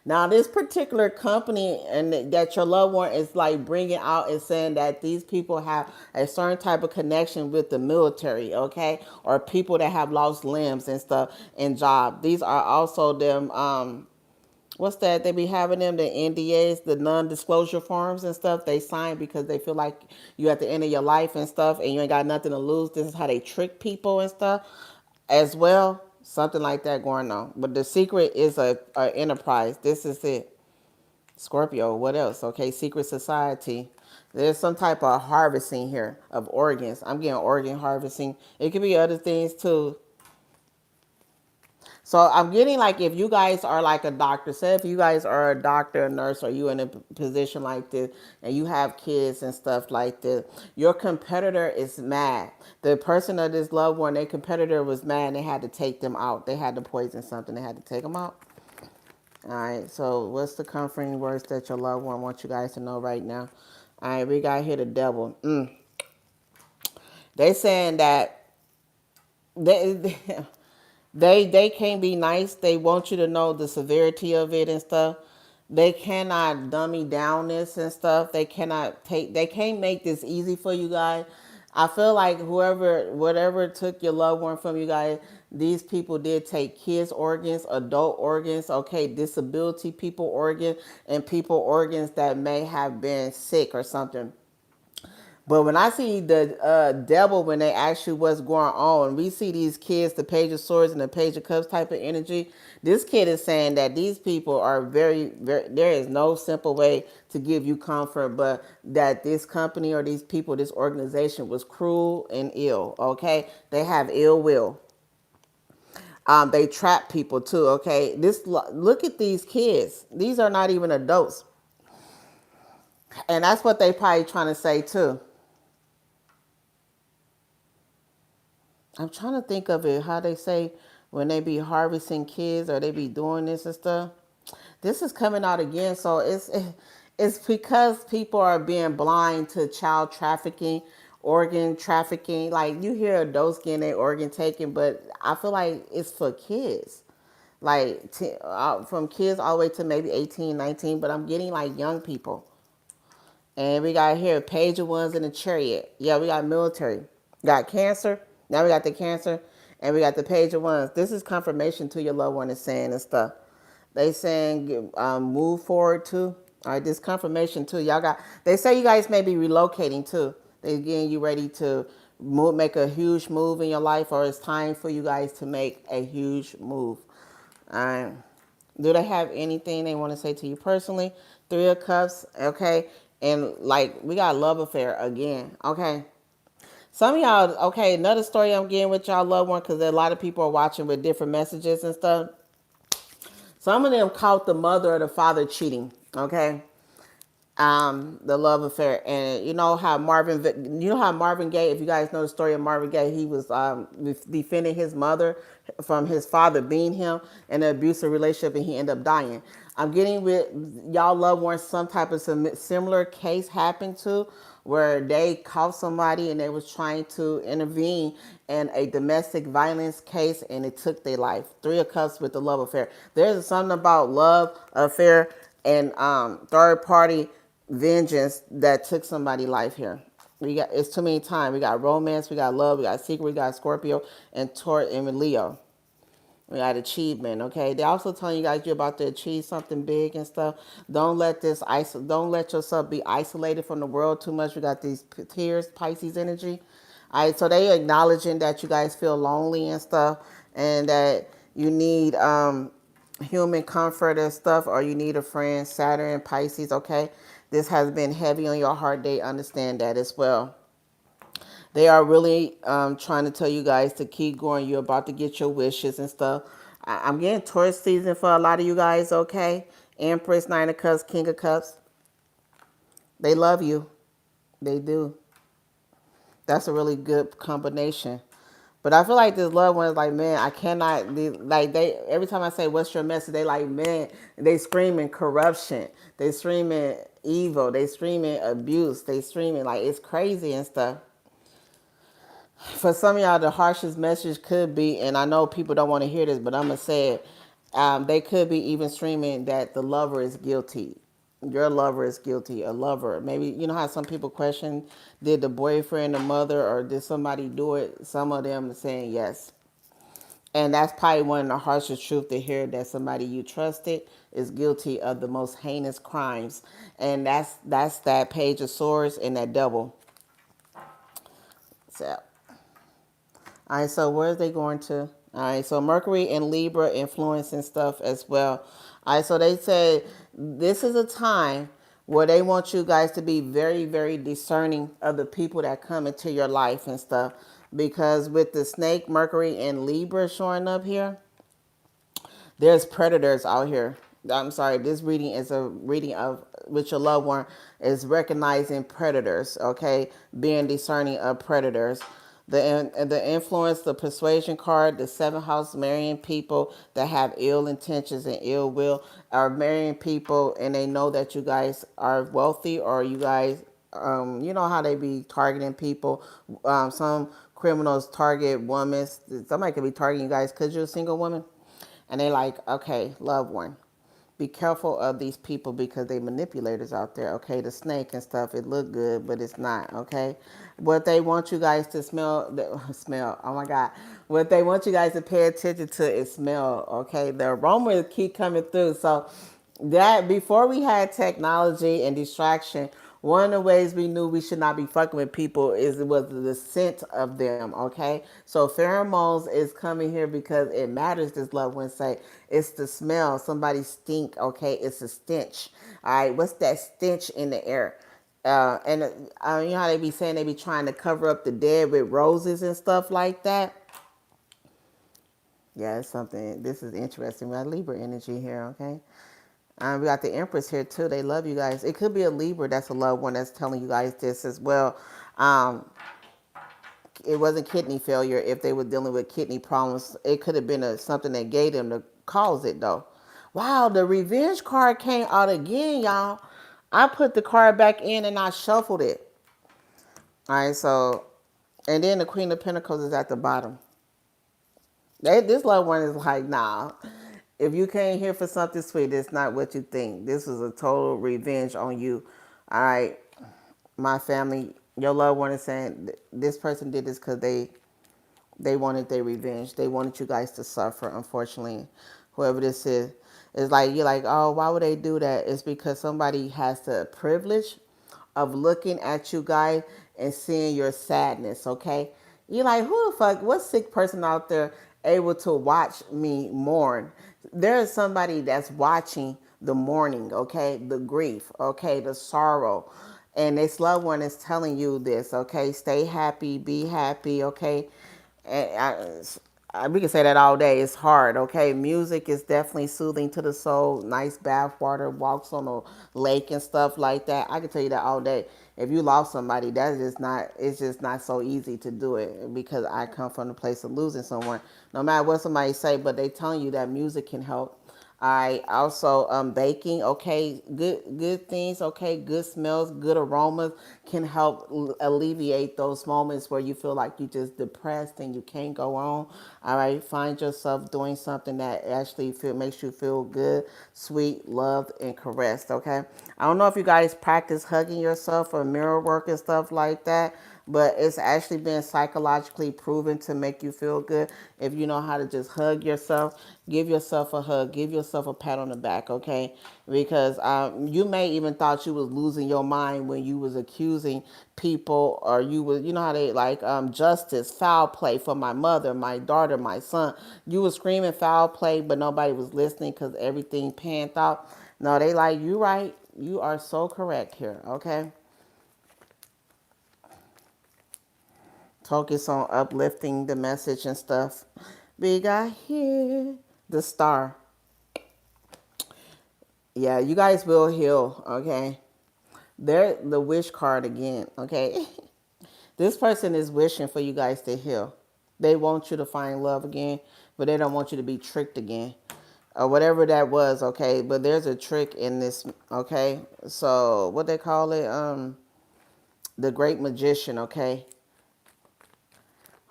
Now, this particular company and that your loved one is like bringing out is saying that these people have a certain type of connection with the military, okay, or people that have lost limbs and stuff and job. These are also them. What's that? They be having them the NDAs, the non-disclosure forms and stuff. They sign because they feel like you at the end of your life and stuff, and you ain't got nothing to lose. This is how they trick people and stuff, as well. Something like that going on. But the secret is a enterprise. This is it. Scorpio. What else? Okay, secret society. There's some type of harvesting here of organs. I'm getting organ harvesting. It could be other things too. So I'm getting like if you guys are like a doctor, say if you guys are a doctor, a nurse, or you in a position like this, and you have kids and stuff like this, your competitor is mad. The person of this loved one, their competitor was mad, and they had to take them out. They had to poison something. They had to take them out. All right. So what's the comforting words that your loved one wants you guys to know right now? All right. We got here the devil. They saying that they they can't be nice. They want you to know the severity of it and stuff. They cannot dummy down this and stuff. They cannot take. They can't make this easy for you guys. I feel like whatever took your loved one from you guys, these people did take kids' organs, adult organs, okay, disability people organs, and people organs that may have been sick or something. But when I see the devil, when they ask you what's going on, we see these kids, the Page of Swords and the Page of Cups type of energy. This kid is saying that these people are very, very, there is no simple way to give you comfort, but that this company or these people, this organization was cruel and ill, okay? They have ill will. They trap people too, okay? Look at these kids. These are not even adults. And that's what they probably trying to say too. I'm trying to think of it, how they say when they be harvesting kids or they be doing this and stuff. This is coming out again, so it's because people are being blind to child trafficking, organ trafficking. Like you hear adults getting their organ taken, but I feel like it's for kids. Like from kids all the way to maybe 18, 19, but I'm getting like young people. And we got here Page of Wands in the Chariot. Yeah, we got military. Got Cancer. Now we got the Cancer. And we got the Page of Wands. This is confirmation to your loved one is saying and stuff. They saying move forward too. All right, this confirmation too. Y'all got. They say you guys may be relocating too. They getting you ready to move, make a huge move in your life, or it's time for you guys to make a huge move. All right. Do they have anything they want to say to you personally? Three of Cups, okay? And like we got love affair again, okay? Some of y'all, okay, another story I'm getting with y'all loved one because a lot of people are watching with different messages and stuff. Some of them caught the mother or the father cheating, okay? The love affair, and you know how Marvin Gaye, if you guys know the story of Marvin Gaye, he was defending his mother from his father beating him in an abusive relationship, and he ended up dying. I'm getting with y'all loved ones some type of similar case happened to where they caught somebody and they was trying to intervene in a domestic violence case and it took their life. Three of Cups with the love affair. There's something about love affair and third party vengeance that took somebody's life here. It's too many times. We got romance, we got love, we got secret, we got Scorpio and Taurus and Leo. We got achievement, okay? They also telling you guys you're about to achieve something big and stuff. Don't let don't let yourself be isolated from the world too much. We got these tears, Pisces energy. All right, so they acknowledging that you guys feel lonely and stuff, and that you need human comfort and stuff, or you need a friend. Saturn and Pisces, okay? This has been heavy on your heart. They understand that as well. They are really trying to tell you guys to keep going. You're about to get your wishes and stuff. I'm getting Taurus season for a lot of you guys, okay? Empress, Nine of Cups, King of Cups. They love you. They do. That's a really good combination. But I feel like this loved one is like, man, I cannot, they, every time I say, what's your message? They like, man, they screaming corruption. They screaming evil. They screaming abuse. They screaming like it's crazy and stuff. For some of y'all, the harshest message could be, and I know people don't want to hear this, but I'm going to say it. They could be even streaming that the lover is guilty. Your lover is guilty. A lover. Maybe you know how some people question, did the boyfriend, the mother, or did somebody do it? Some of them are saying yes. And that's probably one of the harshest truth to hear, that somebody you trusted is guilty of the most heinous crimes. And that's that page of swords and that double. So, all right, so where are they going to? All right, so Mercury and Libra influencing stuff as well. All right, so they said this is a time where they want you guys to be very, very discerning of the people that come into your life and stuff. Because with the snake, Mercury, and Libra showing up here, there's predators out here. I'm sorry, this reading is a reading of with your loved one, is recognizing predators, okay? Being discerning of predators. The influence, the persuasion card, the seventh house, marrying people that have ill intentions and ill will, are marrying people and they know that you guys are wealthy, or you guys, you know how they be targeting people. Some criminals target women. Somebody could be targeting you guys because you're a single woman. And they like, okay, loved one, be careful of these people because they manipulators out there. Okay, the snake and stuff, it look good, but it's not. Okay, what they want you guys to smell. Oh my God, what they want you guys to pay attention to is smell. Okay, the aroma keep coming through. So that before we had technology and distraction, one of the ways we knew we should not be fucking with people is it was the scent of them, okay? So pheromones is coming here because it matters, this loved one say. It's the smell. Somebody stink, okay? It's a stench. All right, what's that stench in the air? You know how they be saying they be trying to cover up the dead with roses and stuff like that? Yeah, it's something. This is interesting. We got Libra energy here, okay? We got the Empress here too. They love you guys. It could be a Libra that's a loved one that's telling you guys this as well. Um, it wasn't kidney failure if they were dealing with kidney problems. It could have been something that gave them to cause it though. Wow, the revenge card came out again, y'all. I put the card back in and I shuffled it. All right, so, and then the Queen of Pentacles is at the bottom. This loved one is like, nah. If you came here for something sweet, it's not what you think. This is a total revenge on you. All right, my family, your loved one is saying this person did this because they wanted their revenge. They wanted you guys to suffer. Unfortunately, whoever this is, it's like you're like, oh, why would they do that? It's because somebody has the privilege of looking at you guys and seeing your sadness. Okay, you're like, who the fuck? What sick person out there able to watch me mourn? There is somebody that's watching the mourning. Okay, the grief. Okay, the sorrow. And this loved one is telling you this, okay? Stay happy, be happy, okay? And we can say that all day. It's hard, okay? Music is definitely soothing to the soul. Nice bath water, walks on a lake and stuff like that. I can tell you that all day. If you lost somebody, that is just not, it's just not so easy to do it because I come from the place of losing someone. No matter what somebody say, but they telling you that music can help. I also baking, okay, good things, okay, good smells, good aromas can help alleviate those moments where you feel like you just depressed and you can't go on. All right, find yourself doing something that actually makes you feel good, sweet, loved, and caressed. Okay, I don't know if you guys practice hugging yourself or mirror work and stuff like that, but it's actually been psychologically proven to make you feel good if you know how to just hug yourself. Give yourself a hug, give yourself a pat on the back, okay? Because you may even thought you was losing your mind when you was accusing people, or you was, you know how they like justice, foul play for my mother, my daughter, my son. You was screaming foul play, but nobody was listening because everything panned out. No, they like, you right, you are so correct here, okay? Focus on uplifting the message and stuff. We got here the star. Yeah, you guys will heal, okay? They're the wish card again, okay? This person is wishing for you guys to heal. They want you to find love again, but they don't want you to be tricked again. Or whatever that was, okay? But there's a trick in this, okay? So what they call it, the great magician, okay?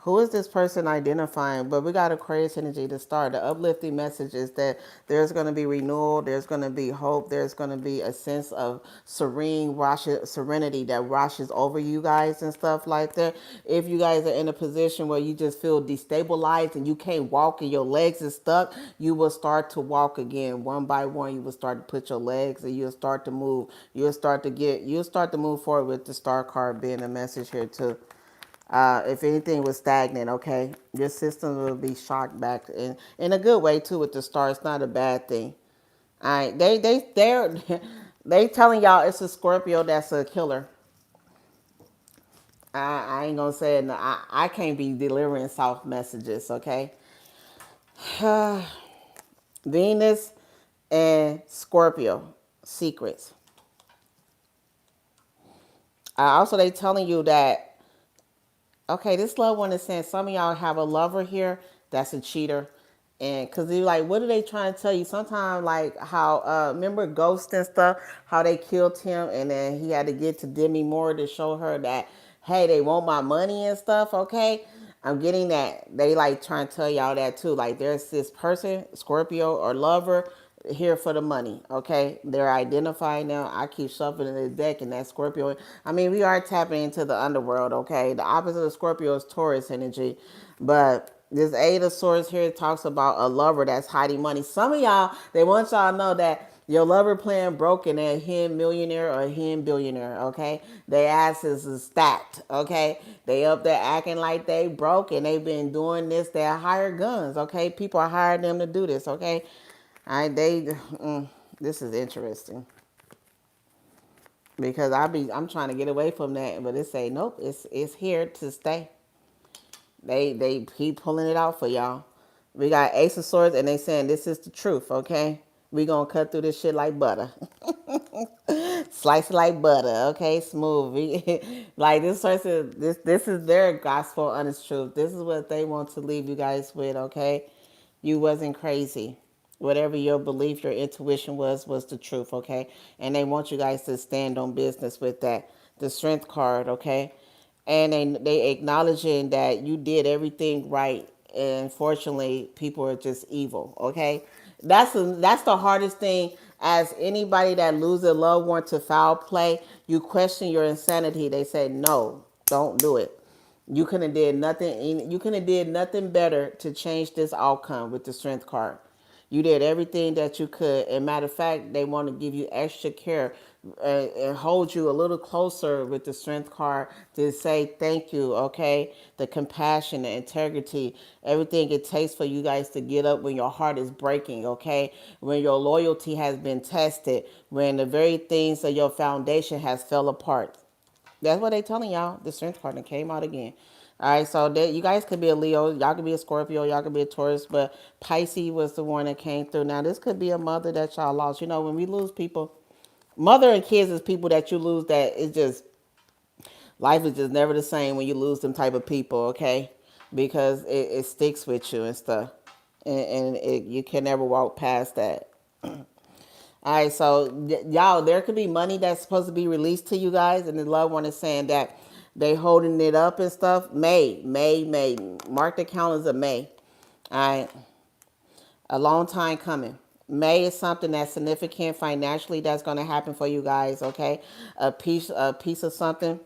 Who is this person identifying? But we got Aquarius energy to start. The uplifting message is that there's going to be renewal, there's going to be hope, there's going to be a sense of serenity that washes over you guys and stuff like that. If you guys are in a position where you just feel destabilized and you can't walk and your legs are stuck, you will start to walk again one by one. You will start to put your legs and you'll start to move. You'll start to move forward with the star card being a message here too. If anything was stagnant, okay, your system will be shocked back in a good way too with the star. It's not a bad thing. All right, they telling y'all it's a Scorpio that's a killer. I ain't gonna say it. No, I can't be delivering soft messages, okay? Venus and Scorpio secrets. Also, they telling you that okay, this loved one is saying some of y'all have a lover here that's a cheater. And because you're like, what are they trying to tell you? Sometimes, like how, remember Ghost and stuff, how they killed him and then he had to get to Demi Moore to show her that, hey, they want my money and stuff, okay? I'm getting that. They like trying to tell y'all that too. Like there's this person, Scorpio or lover, here for the money, okay? They're identifying now. I keep shuffling the deck and that Scorpio. I mean, we are tapping into the underworld, okay? The opposite of Scorpio is Taurus energy. But this Eight of Swords here talks about a lover that's hiding money. Some of y'all, they want y'all to know that your lover playing broken and him millionaire or him billionaire, okay? Their asses is stacked, okay? They up there acting like they broke and they've been doing this. They're hired guns, okay? People are hiring them to do this, okay? This is interesting because I'm trying to get away from that, but it say nope, it's here to stay. They keep pulling it out for y'all. We got Ace of Swords and they saying this is the truth, okay? We gonna cut through this shit like butter. Slice it like butter, okay? Smooth. Like this person, this is their gospel honest truth. This is what they want to leave you guys with, okay? You wasn't crazy. Whatever your belief, your intuition was the truth, okay? And they want you guys to stand on business with that. The strength card, okay? And they acknowledging that you did everything right. And unfortunately, people are just evil, okay? That's the hardest thing as anybody that loses a loved one to foul play. You question your insanity. They say, no, don't do it. You couldn't have did nothing. You couldn't have did nothing better to change this outcome with the strength card. You did everything that you could. And matter of fact, they want to give you extra care and hold you a little closer with the strength card to say thank you, okay? The compassion, the integrity, everything it takes for you guys to get up when your heart is breaking, okay? When your loyalty has been tested, when the very things of your foundation has fell apart. That's what they telling y'all. The strength partner came out again. All right, so you guys could be a Leo, y'all could be a Scorpio, y'all could be a Taurus, but Pisces was the one that came through. Now this could be a mother that y'all lost. You know, when we lose people, mother and kids is people that you lose. That is just life is just never the same when you lose them type of people. Okay, because it sticks with you and stuff, and you can never walk past that. All right, so y'all, there could be money that's supposed to be released to you guys, and the loved one is saying that they holding it up and stuff. May. Mark the calendars of May. All right, a long time coming. May is something that's significant financially that's going to happen for you guys. Okay, a piece of something.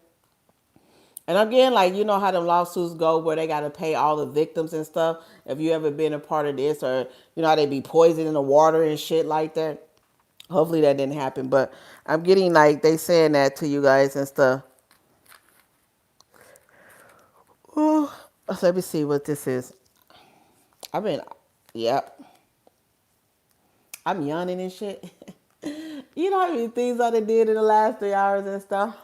And again, like you know how the lawsuits go where they got to pay all the victims and stuff. If you ever been a part of this, or you know how they be poisoning the water and shit like that. Hopefully that didn't happen, but I'm getting like they saying that to you guys and stuff. Ooh, so let me see what this is. I've been, yep, I'm yawning and shit. You know how many things I done did in the last 3 hours and stuff.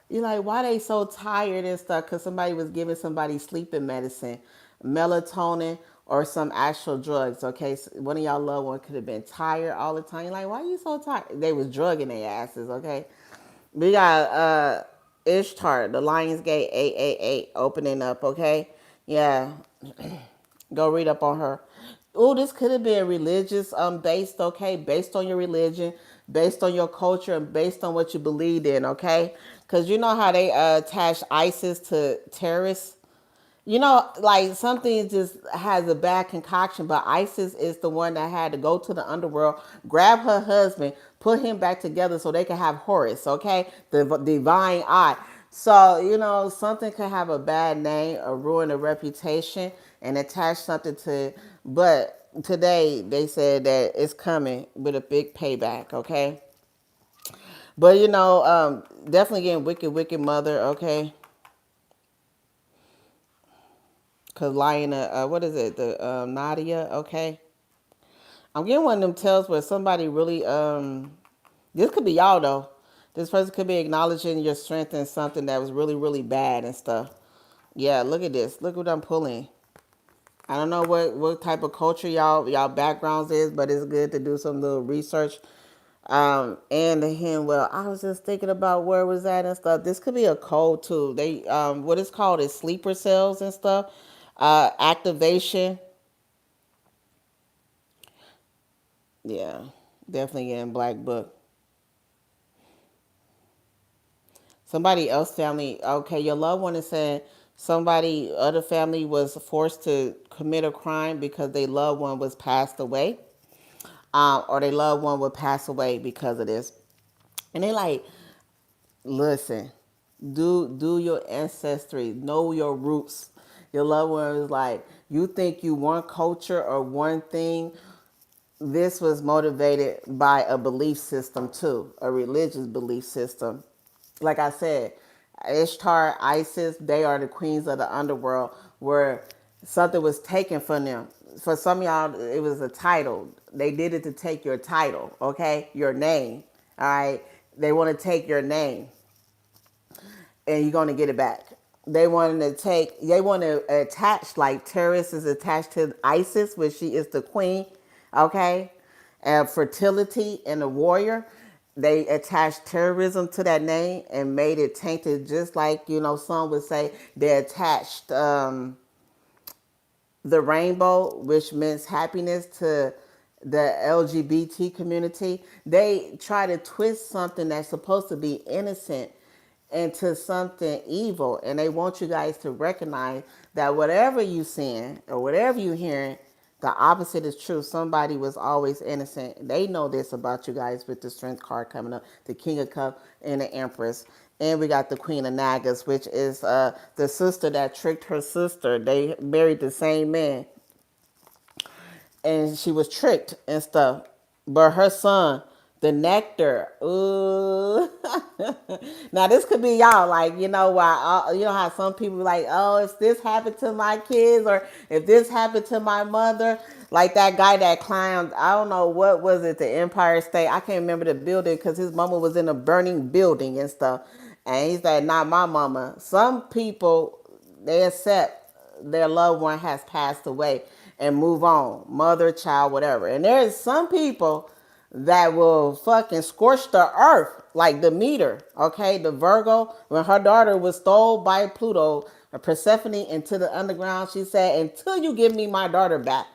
You're like, why they so tired and stuff? Because somebody was giving somebody sleeping medicine, melatonin, or some actual drugs. Okay, so one of y'all loved one could have been tired all the time. You're like, why are you so tired? They was drugging their asses. Okay, we got Ishtar, the Lions Gate 888 opening up. Okay, yeah, go read up on her. Oh, this could have been religious based, okay, based on your religion, based on your culture, and based on what you believed in, okay? Because you know how they attach ISIS to terrorists. like something just has a bad concoction, but Isis is the one that had to go to the underworld, grab her husband, put him back together so they can have Horus, okay? The divine eye. So, something could have a bad name or ruin a reputation and attach something to it. But today they said that it's coming with a big payback, okay? But, definitely getting wicked, wicked mother, okay? Cause lying, what is it? The Nadia, okay. I'm getting one of them tells where somebody really, this could be y'all though. This person could be acknowledging your strength in something that was really, really bad and stuff. Yeah, look at this. Look what I'm pulling. I don't know what type of culture y'all backgrounds is, but it's good to do some little research. And the him, well, I was just thinking about where it was at and stuff. This could be a code too. They what it's called is sleeper cells and stuff. Activation. Yeah, definitely getting black book. Somebody else family. Okay, your loved one is saying somebody other family was forced to commit a crime because their loved one was passed away, or their loved one would pass away because of this. And they like, listen, do your ancestry, know your roots. Your loved one is like, you think you one culture or one thing. This was motivated by a belief system too, a religious belief system. Like I said, Ishtar, Isis, they are the queens of the underworld where something was taken from them. For some of y'all, it was a title. They did it to take your title, okay? Your name, all right? They want to take your name and you're going to get it back. They want to attach, like terrorists is attached to Isis, which she is the queen, okay? And fertility and the warrior, they attached terrorism to that name and made it tainted, just like, some would say they attached the rainbow, which means happiness, to the LGBT community. They try to twist something that's supposed to be innocent into something evil, and they want you guys to recognize that whatever you seeing or whatever you hearing, the opposite is true. Somebody was always innocent. They know this about you guys with the strength card coming up, the King of Cups and the Empress. And we got the Queen of Nagas, which is the sister that tricked her sister. They married the same man, and she was tricked and stuff. But her son, the nectar, ooh. Now this could be y'all, like, why you know how some people be like, oh, if this happened to my kids or if this happened to my mother, like that guy that climbed, I don't know what was it, the Empire State. I can't remember the building because his mama was in a burning building and stuff. And he's like, not my mama. Some people, they accept their loved one has passed away and move on, mother, child, whatever. And there's some people that will fucking scorch the earth, like the meter, okay? The Virgo, when her daughter was stole by Pluto, Persephone, into the underground, she said, until you give me my daughter back,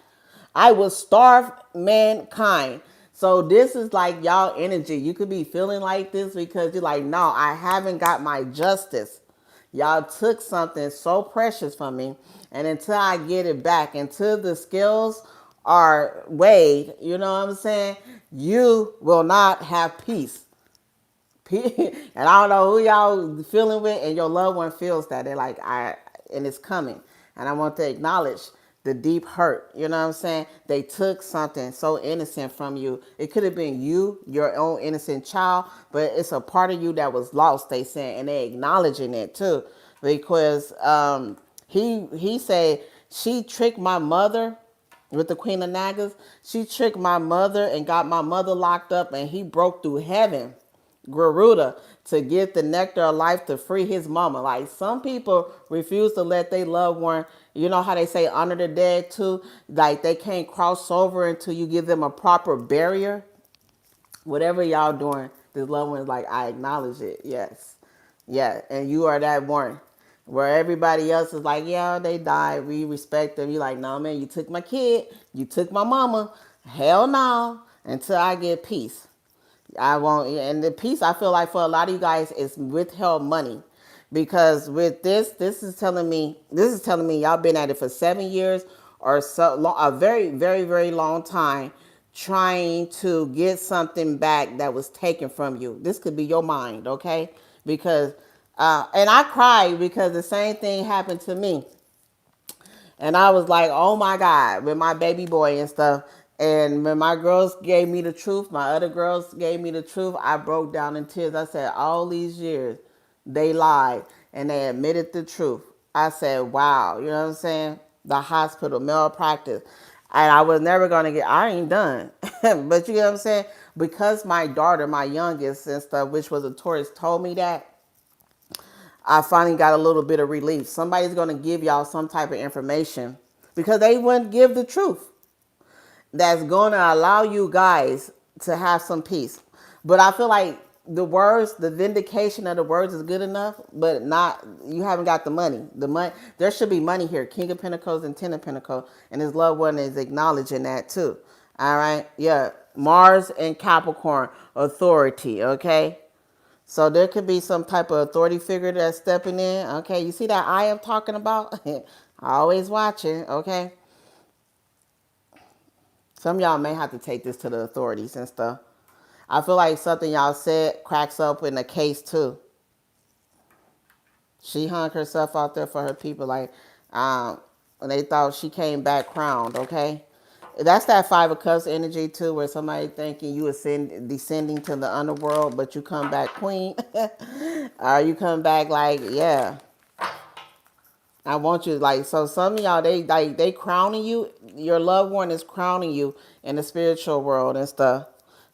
I will starve mankind. So this is like y'all energy. You could be feeling like this because you're like, no, I haven't got my justice. Y'all took something so precious from me. And until I get it back, until the skills are weighed, you know what I'm saying? You will not have peace. And I don't know who y'all feeling with, and your loved one feels that. They're like, and it's coming. And I want to acknowledge the deep hurt. You know what I'm saying? They took something so innocent from you. It could have been you, your own innocent child, but it's a part of you that was lost, they saying, and they acknowledging it too. Because he said, she tricked my mother with the Queen of Nagas. She tricked my mother and got my mother locked up, and he broke through heaven, Garuda, to get the nectar of life to free his mama. Like, some people refuse to let their loved one, you know how they say honor the dead too? Like, they can't cross over until you give them a proper barrier. Whatever y'all doing, this loved one is like, I acknowledge it. Yes. Yeah. And you are that one. Where everybody else is like, yeah, they died. We respect them. You like, no, man, you took my kid. You took my mama. Hell no. Until I get peace. I won't, and the peace I feel like for a lot of you guys is withheld money. Because with this is telling me y'all been at it for 7 years or so long, a very, very, very long time, trying to get something back that was taken from you. This could be your mind, okay? Because and I cried because the same thing happened to me. And I was like, oh my God, with my baby boy and stuff. And when my girls gave me the truth, my other girls gave me the truth, I broke down in tears. I said, all these years, they lied and they admitted the truth. I said, wow, you know what I'm saying? The hospital, malpractice. And I was never going to I ain't done. But you know what I'm saying? Because my daughter, my youngest and stuff, which was a Taurus, told me that, I finally got a little bit of relief. Somebody's going to give y'all some type of information because they wouldn't give the truth that's going to allow you guys to have some peace. But I feel like the words, the vindication of the words is good enough, but not, you haven't got the money. The money, there should be money here. King of Pentacles and Ten of Pentacles. And his loved one is acknowledging that too. All right. Yeah. Mars and Capricorn, authority. Okay. So there could be some type of authority figure that's stepping in. Okay, you see that eye I'm talking about? Always watching. Okay, some of y'all may have to take this to the authorities and stuff. I feel like something y'all said cracks up in the case too. She hung herself out there for her people, like, when they thought she came back crowned. Okay, that's that Five of Cups energy too, where somebody thinking you descending to the underworld, but you come back queen, or you come back like, yeah, I want you, like, so some of y'all, they crowning you. Your loved one is crowning you in the spiritual world and stuff.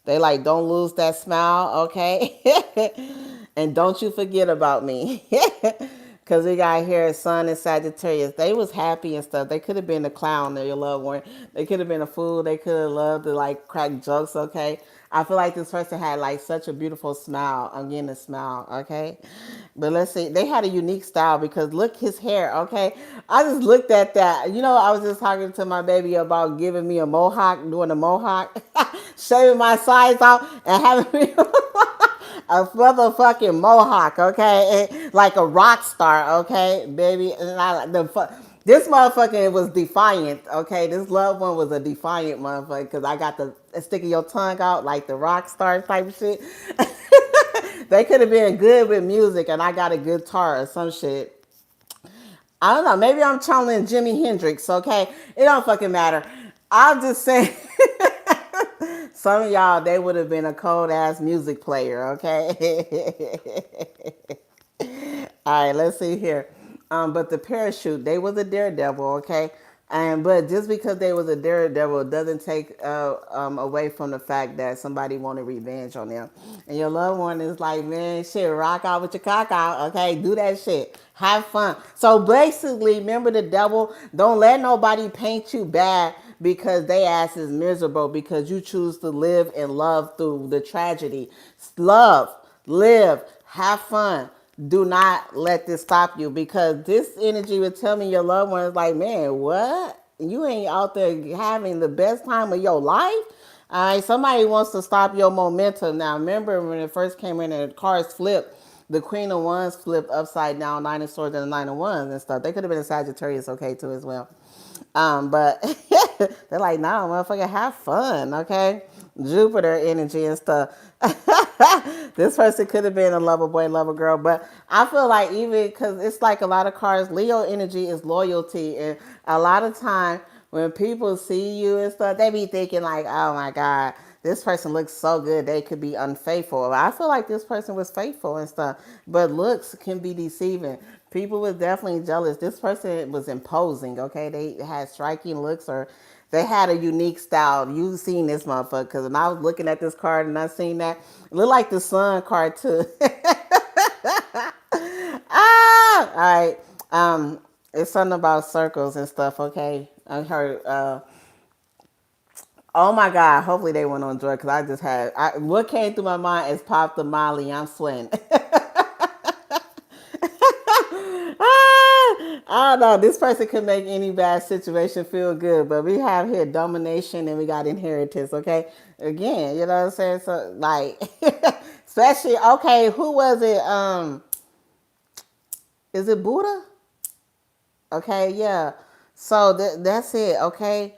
They like, don't lose that smile, okay? And don't you forget about me. Because we got here Sun and Sagittarius. They was happy and stuff. They could have been a clown, your loved one. They could have been a fool. They could have loved to like crack jokes, okay? I feel like this person had like such a beautiful smile. I'm getting a smile, okay? But let's see. They had a unique style because look his hair, okay? I just looked at that. You know, I was just talking to my baby about giving me a mohawk, doing a mohawk, shaving my sides out and having me a motherfucking mohawk, okay? Like a rock star, okay, baby? And this motherfucker was defiant, okay? This loved one was a defiant motherfucker because I got the sticking your tongue out like the rock star type of shit. They could have been good with music and I got a guitar or some shit. I don't know. Maybe I'm channeling Jimi Hendrix, okay? It don't fucking matter. I'll just say some of y'all, they would have been a cold ass music player, okay? All right, let's see here. But the parachute, they was a daredevil, okay? And but just because they was a daredevil doesn't take away from the fact that somebody wanted revenge on them. And your loved one is like, man, shit, rock out with your cock out, okay? Do that shit. Have fun. So basically, remember the devil, don't let nobody paint you bad because they ass is miserable because you choose to live and love through the tragedy. Love, live, have fun. Do not let this stop you because this energy would tell me your loved one is like, man, what? You ain't out there having the best time of your life? All right, somebody wants to stop your momentum. Now, remember when it first came in and the cards flipped, the Queen of Wands flipped upside down, Nine of Swords and the Nine of Wands and stuff. They could have been a Sagittarius, okay, too, as well. But they're like, no, motherfucker, have fun, okay? Jupiter energy and stuff. This person could have been a lover boy, lover girl, but I feel like even because it's like a lot of cards, Leo energy is loyalty, and a lot of time when people see you and stuff, they be thinking like, oh my God, this person looks so good, they could be unfaithful. I feel like this person was faithful and stuff, but looks can be deceiving. People was definitely jealous. This person was imposing, okay? They had striking looks or they had a unique style. You've seen this motherfucker because when I was looking at this card and I seen that, it looked like the sun card too. All right. It's something about circles and stuff, okay? I heard, oh my God, hopefully they went on drugs because I just had, what came through my mind is pop the Molly, I'm sweating. I don't know. This person could make any bad situation feel good, but we have here domination and we got inheritance, okay? Again, you know what I'm saying? So, like, especially, okay, who was it? Is it Buddha? Okay, yeah. So that's it, okay?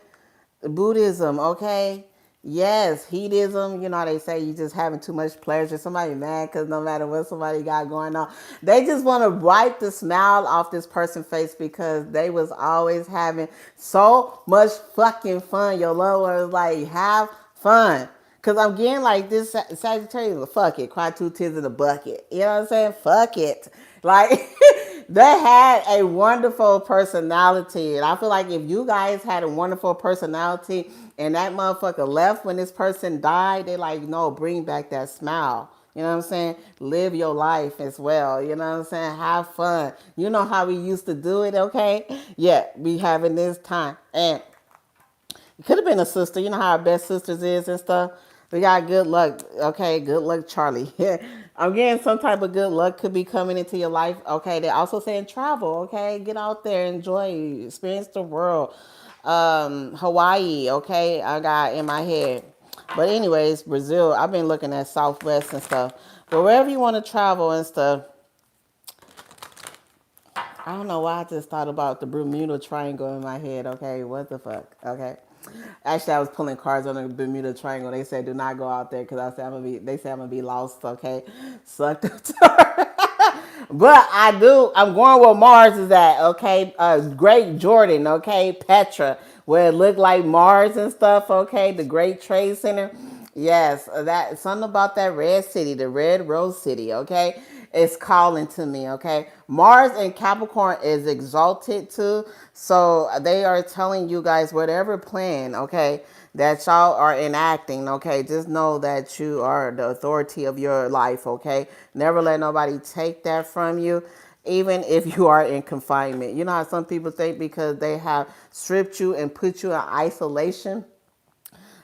Buddhism, okay? Yes, hedonism. You know how they say you just having too much pleasure. Somebody mad because no matter what somebody got going on, they just want to wipe the smile off this person's face because they was always having so much fucking fun. Your loved one was like, have fun. Cause I'm getting like this Sagittarius, fuck it, cry two tears in a bucket. You know what I'm saying? Fuck it. Like they had a wonderful personality. And I feel like if you guys had a wonderful personality and that motherfucker left when this person died, they like, no, bring back that smile. You know what I'm saying? Live your life as well. You know what I'm saying? Have fun. You know how we used to do it, okay? Yeah, we having this time. And it could have been a sister. You know how our best sisters is and stuff. We got good luck. Okay, good luck, Charlie. I'm getting some type of good luck could be coming into your life. Okay, they're also saying travel. Okay, get out there, enjoy, experience the world. Hawaii. Okay, I got in my head. But anyways, Brazil. I've been looking at Southwest and stuff. But wherever you want to travel and stuff, I don't know why I just thought about the Bermuda Triangle in my head. Okay, what the fuck? Okay. Actually, I was pulling cards on the Bermuda Triangle. They said do not go out there because I said I'm gonna be. They said I'm gonna be lost. Okay, sucked up. But I do. I'm going where Mars is at. Okay, Great Jordan. Okay, Petra, where it looked like Mars and stuff. Okay, the Great Trade Center. Yes, that something about that red city, the red rose city. Okay, it's calling to me. Okay, Mars and Capricorn is exalted too, so they are telling you guys whatever plan. Okay, that y'all are enacting. Okay, just know that you are the authority of your life. Okay, never let nobody take that from you. Even if you are in confinement, you know how some people think because they have stripped you and put you in isolation.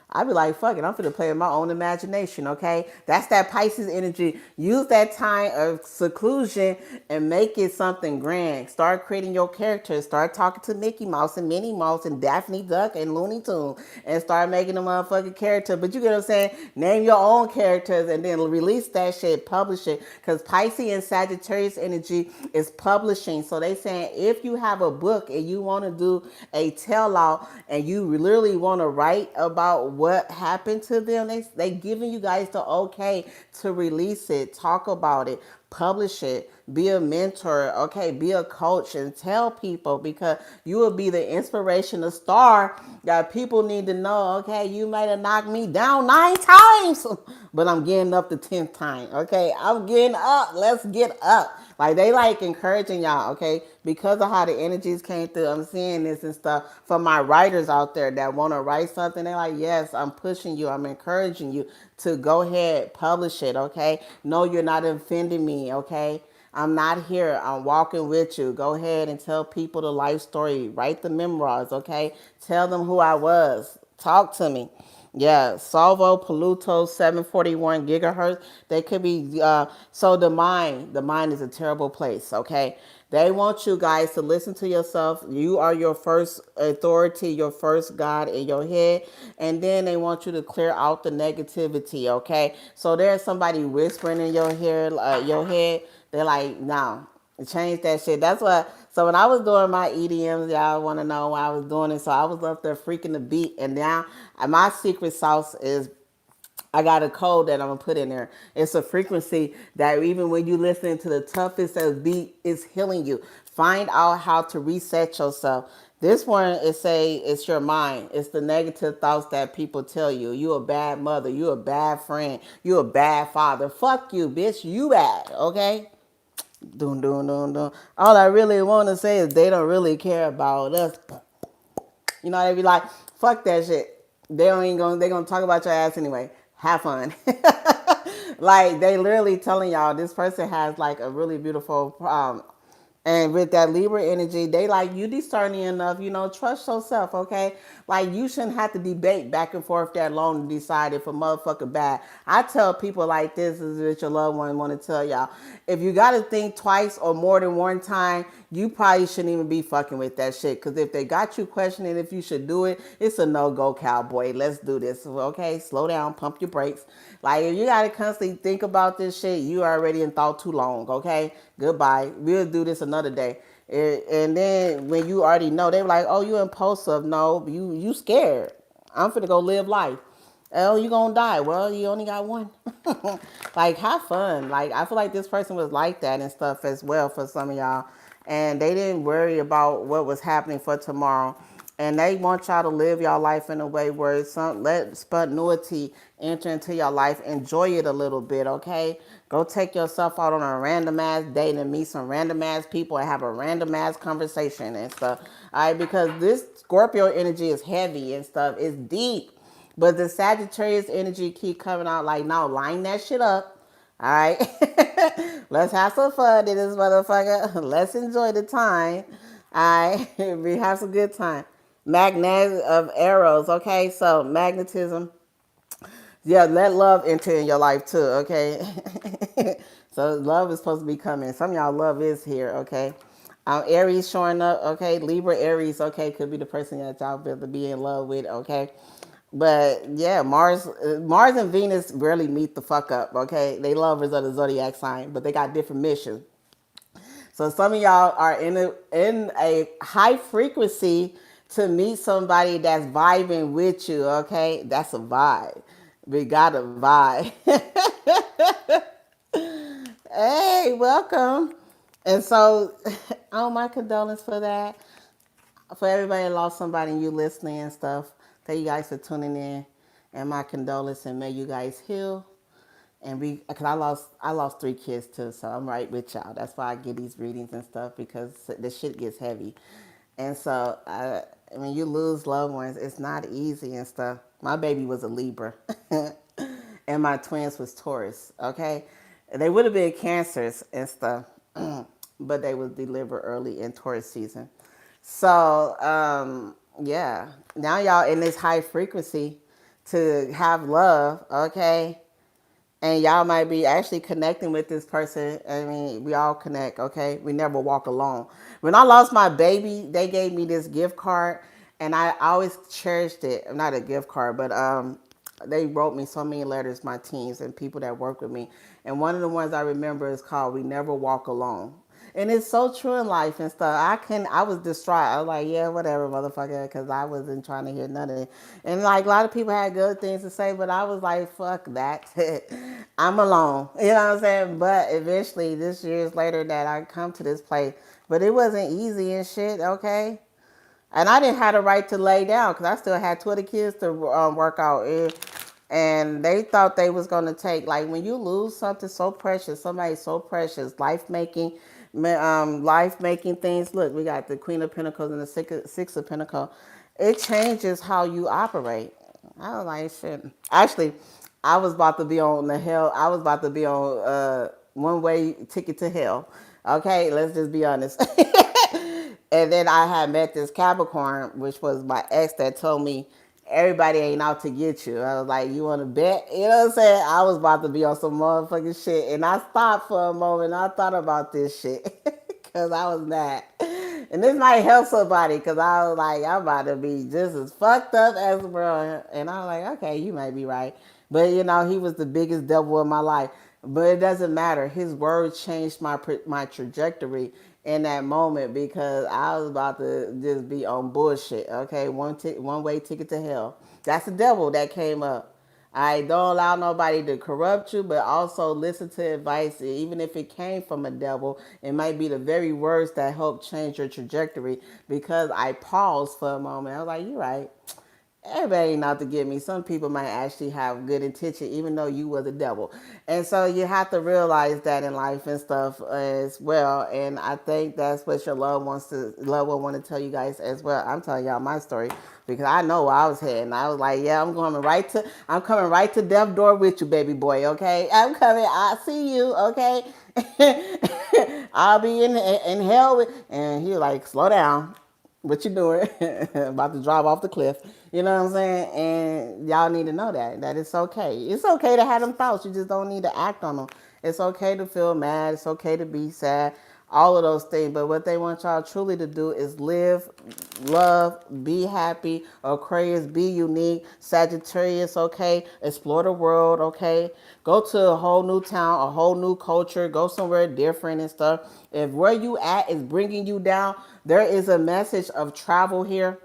I'd be like, fuck it, I'm finna play with my own imagination, okay? That's that Pisces energy. Use that time of seclusion and make it something grand. Start creating your characters. Start talking to Mickey Mouse and Minnie Mouse and Daphne Duck and Looney Tune and start making a motherfucking character. But you get what I'm saying? Name your own characters and then release that shit, publish it. Because Pisces and Sagittarius energy is publishing. So they saying if you have a book and you want to do a tell all and you literally want to write about what happened to them, they giving you guys the okay to release it, talk about it, publish it, be a mentor, okay, be a coach and tell people because you will be the inspirational star that people need to know, okay, you might have knocked me down 9 times, but I'm getting up the 10th time, okay, I'm getting up, let's get up. Like they like encouraging y'all, okay? Because of how the energies came through, I'm seeing this and stuff. For my writers out there that want to write something, they're like, yes, I'm pushing you, I'm encouraging you to go ahead, publish it, okay? No, you're not offending me, okay? I'm not here. I'm walking with you. Go ahead and tell people the life story. Write the memoirs, okay? Tell them who I was. Talk to me. Yeah, Salvo, Pluto, 741 gigahertz. They could be, so the mind is a terrible place, okay? They want you guys to listen to yourself. You are your first authority, your first God in your head. And then they want you to clear out the negativity, okay? So there's somebody whispering in your head. They're like, no, change that shit. That's what. So when I was doing my EDMs, y'all want to know why I was doing it. So I was up there freaking the beat, and now my secret sauce is I got a code that I'm gonna put in there. It's a frequency that even when you listen to the toughest of beat, it's healing you. Find out how to reset yourself. This one is say it's your mind. It's the negative thoughts that people tell you. You a bad mother. You a bad friend. You a bad father. Fuck you, bitch. You bad. Okay. Dun, dun, dun, dun. All I really want to say is they don't really care about us. You know, they be like, fuck that shit. They gonna talk about your ass anyway. Have fun. Like they literally telling y'all this person has like a really beautiful and with that Libra energy, they like you discerning enough, trust yourself, okay? Like you shouldn't have to debate back and forth that long to decide if a motherfucker bad. I tell people like this is what your loved one want to tell y'all. If you got to think twice or more than one time, you probably shouldn't even be fucking with that shit. Because if they got you questioning if you should do it, it's a no-go, cowboy. Let's do this, okay? Slow down, pump your brakes. Like if you got to constantly think about this shit, you already in thought too long, okay? Goodbye. We'll do this another day. And then when you already know, they were like, oh, you impulsive. No, you scared. I'm finna go live life. Oh, you gonna die. Well, you only got one. Like, have fun. Like, I feel like this person was like that and stuff as well for some of y'all. And they didn't worry about what was happening for tomorrow. And they want y'all to live your life in a way where let spontaneity enter into your life. Enjoy it a little bit, okay? Go take yourself out on a random ass date and meet some random ass people and have a random ass conversation and stuff. All right, because this Scorpio energy is heavy and stuff. It's deep. But the Sagittarius energy keep coming out like, no, line that shit up. All right. Let's have some fun in this motherfucker. Let's enjoy the time. All right. We have some good time. Magnet of arrows. Okay. So magnetism. Yeah. Let love enter in your life too. Okay. So love is supposed to be coming. Some of y'all love is here. Okay. Aries showing up. Okay. Libra, Aries. Okay. Could be the person that y'all feel to be in love with. Okay. But yeah, Mars and Venus rarely meet the fuck up, okay? They lovers of the zodiac sign, but they got different missions. So some of y'all are in a high frequency to meet somebody that's vibing with you, okay? That's a vibe. We got a vibe. Hey, welcome. And so, oh, my condolence for that. For everybody that lost somebody and you listening and stuff, thank you guys for tuning in. And my condolence, and may you guys heal. And because I lost 3 kids too, so I'm right with y'all. That's why I get these readings and stuff, because the shit gets heavy. And so when you lose loved ones, it's not easy and stuff. My baby was a Libra, and my twins was Taurus. Okay, they would have been Cancers and stuff, but they was delivered early in Taurus season. So yeah, now y'all in this high frequency to have love, okay? And y'all might be actually connecting with this person. I mean, we all connect, okay? We never walk alone. When I lost my baby, they gave me this gift card, and I always cherished it. Not a gift card, but they wrote me so many letters, my teams and people that work with me. And one of the ones I remember is called "We Never Walk Alone." And it's so true in life and stuff. I was distraught. I was like, yeah, whatever, motherfucker, because I wasn't trying to hear none of it. And like a lot of people had good things to say, but I was like, fuck that. I'm alone. You know what I'm saying? But eventually, this years later, that I come to this place. But it wasn't easy and shit, okay? And I didn't have the right to lay down because I still had 20 kids to work out. And they thought they was going to take, like, when you lose something so precious, somebody so precious, life-making things. Look, we got the Queen of Pentacles and the Six of Pentacles. It changes how you operate. I was like, shit. Actually, I was about to be on the hell. I was about to be on one-way ticket to hell. Okay, let's just be honest. And then I had met this Capricorn, which was my ex, that told me everybody ain't out to get you. I was like, you want to bet? You know what I'm saying? I was about to be on some motherfucking shit. And I stopped for a moment. I thought about this shit because I was mad. And this might help somebody because I was like, I'm about to be just as fucked up as bro. And I was like, okay, you might be right. But, you know, he was the biggest devil in my life. But it doesn't matter. His words changed my trajectory in that moment because I was about to just be on bullshit. Okay, one way ticket to hell. That's the devil that came up. I don't allow nobody to corrupt you, but also listen to advice, even if it came from a devil. It might be the very words that help change your trajectory. Because I paused for a moment. I was like, "You're right. Everybody ain't out to get me. Some people might actually have good intention, even though you were the devil." And so you have to realize that in life and stuff as well. And I think that's what your loved one want to tell you guys as well. I'm telling y'all my story because I know where I was heading. I was like, yeah, I'm coming right to death door with you, baby boy. Okay, I'm coming. I see you. Okay, I'll be in hell with. And he like, slow down. What you doing? About to drive off the cliff. You know what I'm saying? And y'all need to know that it's okay. It's okay to have them thoughts. You just don't need to act on them. It's okay to feel mad. It's okay to be sad. all of those things. But what they want y'all truly to do is live, love, be happy. Aquarius, be unique. Sagittarius, okay, explore the world, okay. Go to a whole new town, a whole new culture. Go somewhere different and stuff. If where you at is bringing you down, there is a message of travel here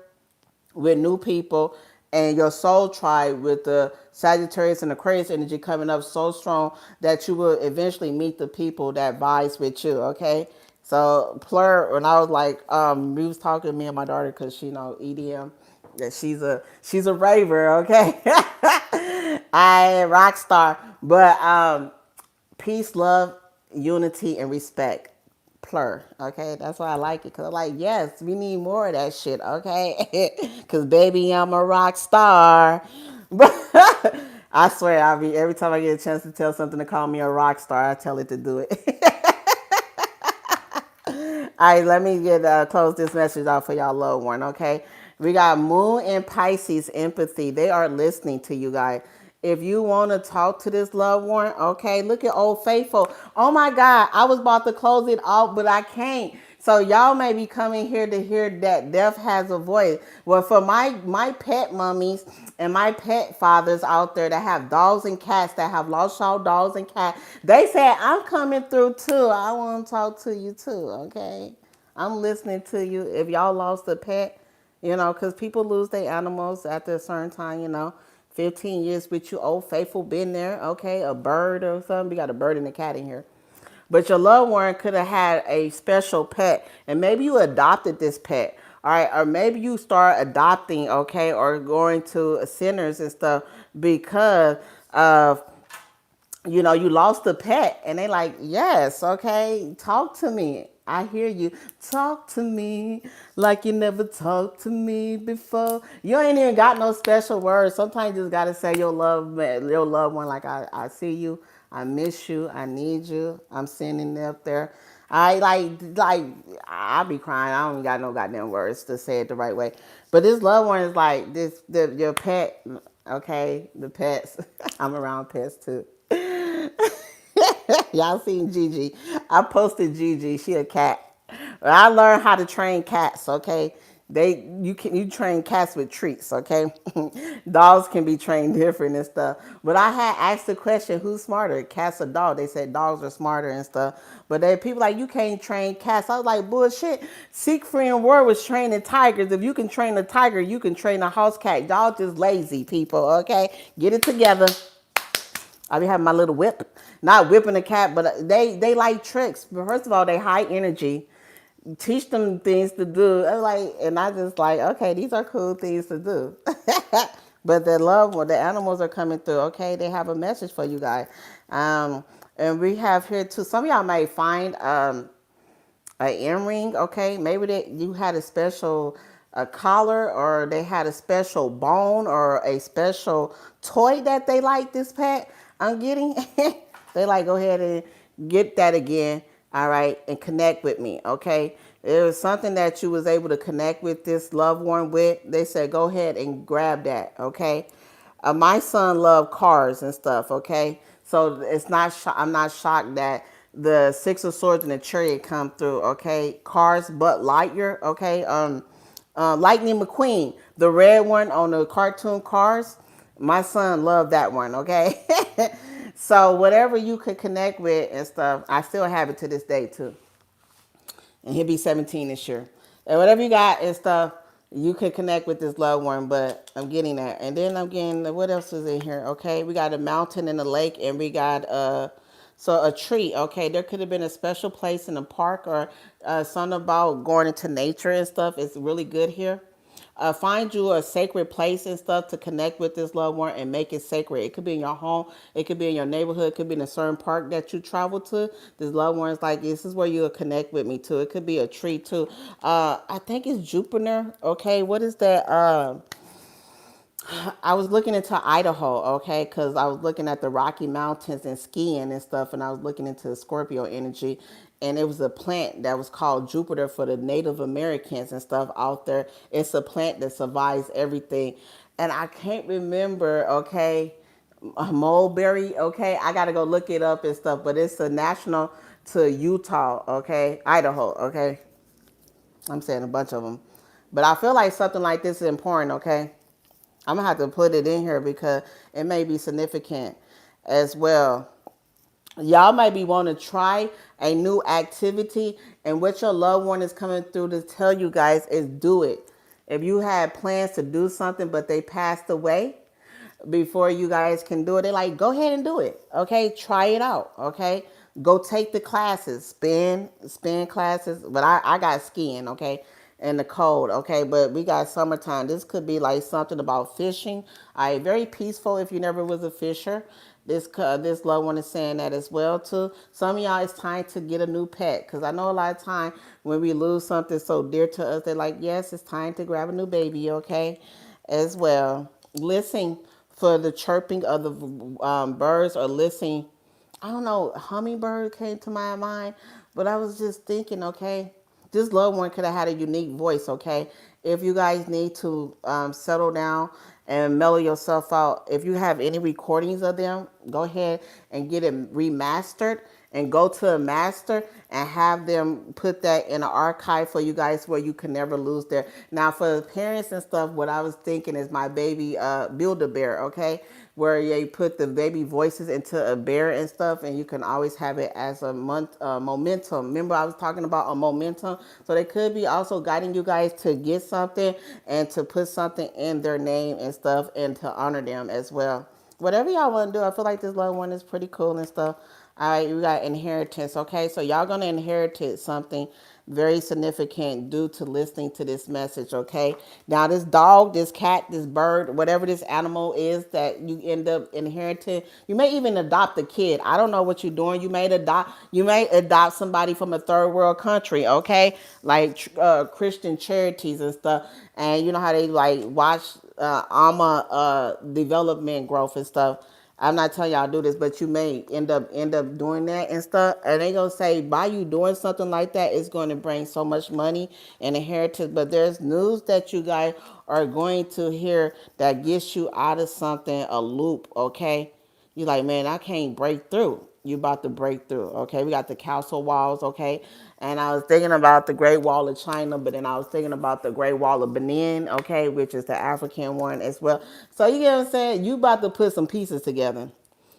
with new people, and your soul tribe with the Sagittarius and Aquarius energy coming up so strong that you will eventually meet the people that vibes with you. Okay, so Plur, when I was like, we was talking to me and my daughter because she know EDM. That she's a raver. Okay, I rock star, but peace, love, unity, and respect. Plur. Okay, that's why I like it. Because I'm like, yes, we need more of that shit. Okay, because baby, I'm a rock star. But I swear, I be every time I get a chance to tell something to call me a rock star, I tell it to do it. All right, let me get close this message out for y'all loved one, okay? We got Moon and Pisces empathy. They are listening to you guys. If you want to talk to this loved one, okay, look at Old Faithful. Oh my God, I was about to close it off, but I can't. So y'all may be coming here to hear that death has a voice. Well, for my pet mummies and my pet fathers out there that have dogs and cats, that have lost y'all dogs and cats, they said, I'm coming through too. I want to talk to you too, okay? I'm listening to you. If y'all lost a pet, because people lose their animals after a certain time. 15 years with you, Old Faithful, been there, okay? A bird or something. We got a bird and a cat in here. But your loved one could have had a special pet, and maybe you adopted this pet, all right? Or maybe you start adopting, okay, or going to centers and stuff because of you lost a pet, and they like, yes, okay, talk to me. I hear you. Talk to me like you never talked to me before. You ain't even got no special words. Sometimes you just gotta say your loved one, like I see you, I miss you, I need you, I'm sending it up there. I like I be crying. I don't even got no goddamn words to say it the right way. But this loved one is like your pet, okay? The pets. I'm around pets too. Y'all seen Gigi? I posted Gigi. She a cat. I learned how to train cats. Okay, you train cats with treats. Okay, dogs can be trained different and stuff. But I had asked the question, who's smarter, cats or dogs? They said dogs are smarter and stuff. But they people like, you can't train cats. I was like, bullshit. Siegfried Roy was training tigers. If you can train a tiger, you can train a house cat. Y'all just lazy people. Okay, get it together. I be having my little whip, not whipping the cat, but they like tricks. But first of all, they high energy. Teach them things to do. I just like, okay, these are cool things to do. But the animals are coming through. Okay, they have a message for you guys. And we have here too. Some of y'all may find an earring, okay? Maybe you had a special collar, or they had a special bone or a special toy that they like this pet. I'm getting. They like, go ahead and get that again, all right, and connect with me, okay? It was something that you was able to connect with this loved one with. They said, go ahead and grab that, okay? My son loved cars and stuff, okay? So it's not. I'm not shocked that the Six of Swords and the Chariot come through, okay? Cars, but Lightyear, okay? Lightning McQueen, the red one on the cartoon Cars. My son loved that one, okay? So whatever you could connect with and stuff, I still have it to this day too. And he'll be 17 this year. And whatever you got and stuff, you can connect with this loved one, but I'm getting that. And then I'm getting, what else is in here? Okay, we got a mountain and a lake, and we got a tree. Okay, there could have been a special place in the park, or something about going into nature and stuff. It's really good here. Find you a sacred place and stuff to connect with this loved one and make it sacred. It could be in your home. It could be in your neighborhood. It could be in a certain park that you travel to. This loved one is like, this is where you'll connect with me too. It could be a tree too. I think it's Jupiter. Okay, what is that? I was looking into Idaho, okay, because I was looking at the Rocky Mountains and skiing and stuff, and I was looking into Scorpio energy, and it was a plant that was called Jupiter for the Native Americans and stuff out there. It's a plant that survives everything, and I can't remember, okay, a mulberry, okay, I gotta go look it up and stuff, but it's a national to Utah, okay? Idaho, okay? I'm saying a bunch of them. But I feel like something like this is important, okay? I'm going to have to put it in here because it may be significant as well. Y'all might be wanting to try a new activity, and what your loved one is coming through to tell you guys is do it. If you had plans to do something but they passed away before you guys can do it, they're like, go ahead and do it. Okay, try it out. Okay, go take the classes, spin classes. But I got skiing. Okay, in the cold. Okay, but we got summertime. This could be like something about fishing. All right, very peaceful if you never was a fisher. This loved one is saying that as well too. Some of y'all, it's time to get a new pet, because I know a lot of time when we lose something so dear to us, they're like, yes, it's time to grab a new baby. Okay, as well. Listen for the chirping of the birds, or listen. I don't know, hummingbird came to my mind, but I was just thinking, okay, this loved one could have had a unique voice, okay? If you guys need to settle down and mellow yourself out, if you have any recordings of them, go ahead and get it remastered and go to a master and have them put that in an archive for you guys where you can never lose there. Now, for the parents and stuff, what I was thinking is my baby Build-A-Bear, okay? Where you put the baby voices into a bear and stuff, and you can always have it as a momentum. Remember, I was talking about a momentum, so they could be also guiding you guys to get something and to put something in their name and stuff, and to honor them as well. Whatever y'all want to do, I feel like this loved one is pretty cool and stuff. All right, we got inheritance. Okay, so y'all gonna inherit something very significant due to listening to this message. Okay, now this dog, this cat, this bird, whatever this animal is that you end up inheriting, you may even adopt a kid. I don't know what you're doing. You may adopt somebody from a third world country. Okay, like Christian charities and stuff, and you know how they like watch Alma development growth and stuff. I'm not telling y'all to do this, but you may end up doing that and stuff. And they gonna say by you doing something like that, it's going to bring so much money and inheritance. But there's news that you guys are going to hear that gets you out of something, a loop. Okay, you like, man, I can't break through. You about to break through. Okay, we got the castle walls. Okay, and I was thinking about the Great Wall of China, but then I was thinking about the Great Wall of Benin. Okay, which is the African one as well. So you get what I'm saying? You about to put some pieces together.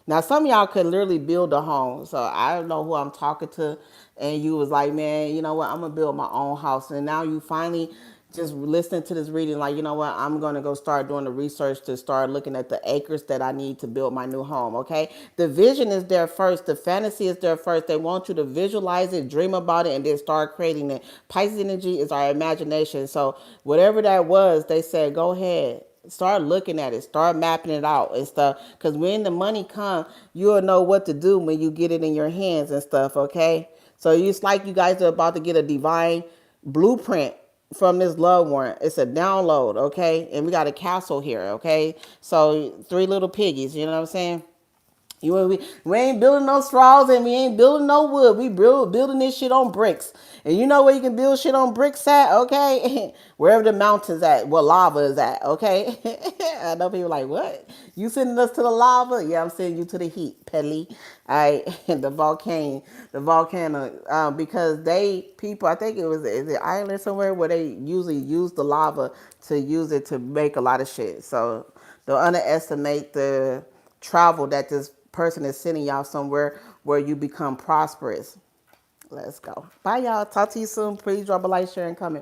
Now, some of y'all could literally build a home. So I don't know who I'm talking to. And you was like, man, you know what? I'm going to build my own house. And now you finally just listening to this reading, like, you know what? I'm going to go start doing the research to start looking at the acres that I need to build my new home, okay? The vision is there first. The fantasy is there first. They want you to visualize it, dream about it, and then start creating it. Pisces energy is our imagination. So whatever that was, they said, go ahead. Start looking at it. Start mapping it out and stuff. Because when the money comes, you'll know what to do when you get it in your hands and stuff, okay? So it's like you guys are about to get a divine blueprint from this loved one. It's a download, okay? And we got a castle here, okay? So 3 little piggies, you know what I'm saying? We ain't building no straws, and we ain't building no wood. We building this shit on bricks. And you know where you can build shit on bricks at, okay? Wherever the mountains at, where lava is at, okay? I know people like, what? You sending us to the lava? Yeah, I'm sending you to the heat, Pelly. All right, the volcano, because people, I think is it Ireland somewhere where they usually use the lava to use it to make a lot of shit. So don't underestimate the travel that this person is sending y'all somewhere where you become prosperous. Let's go. Bye, y'all. Talk to you soon. Please drop a like, share, and comment.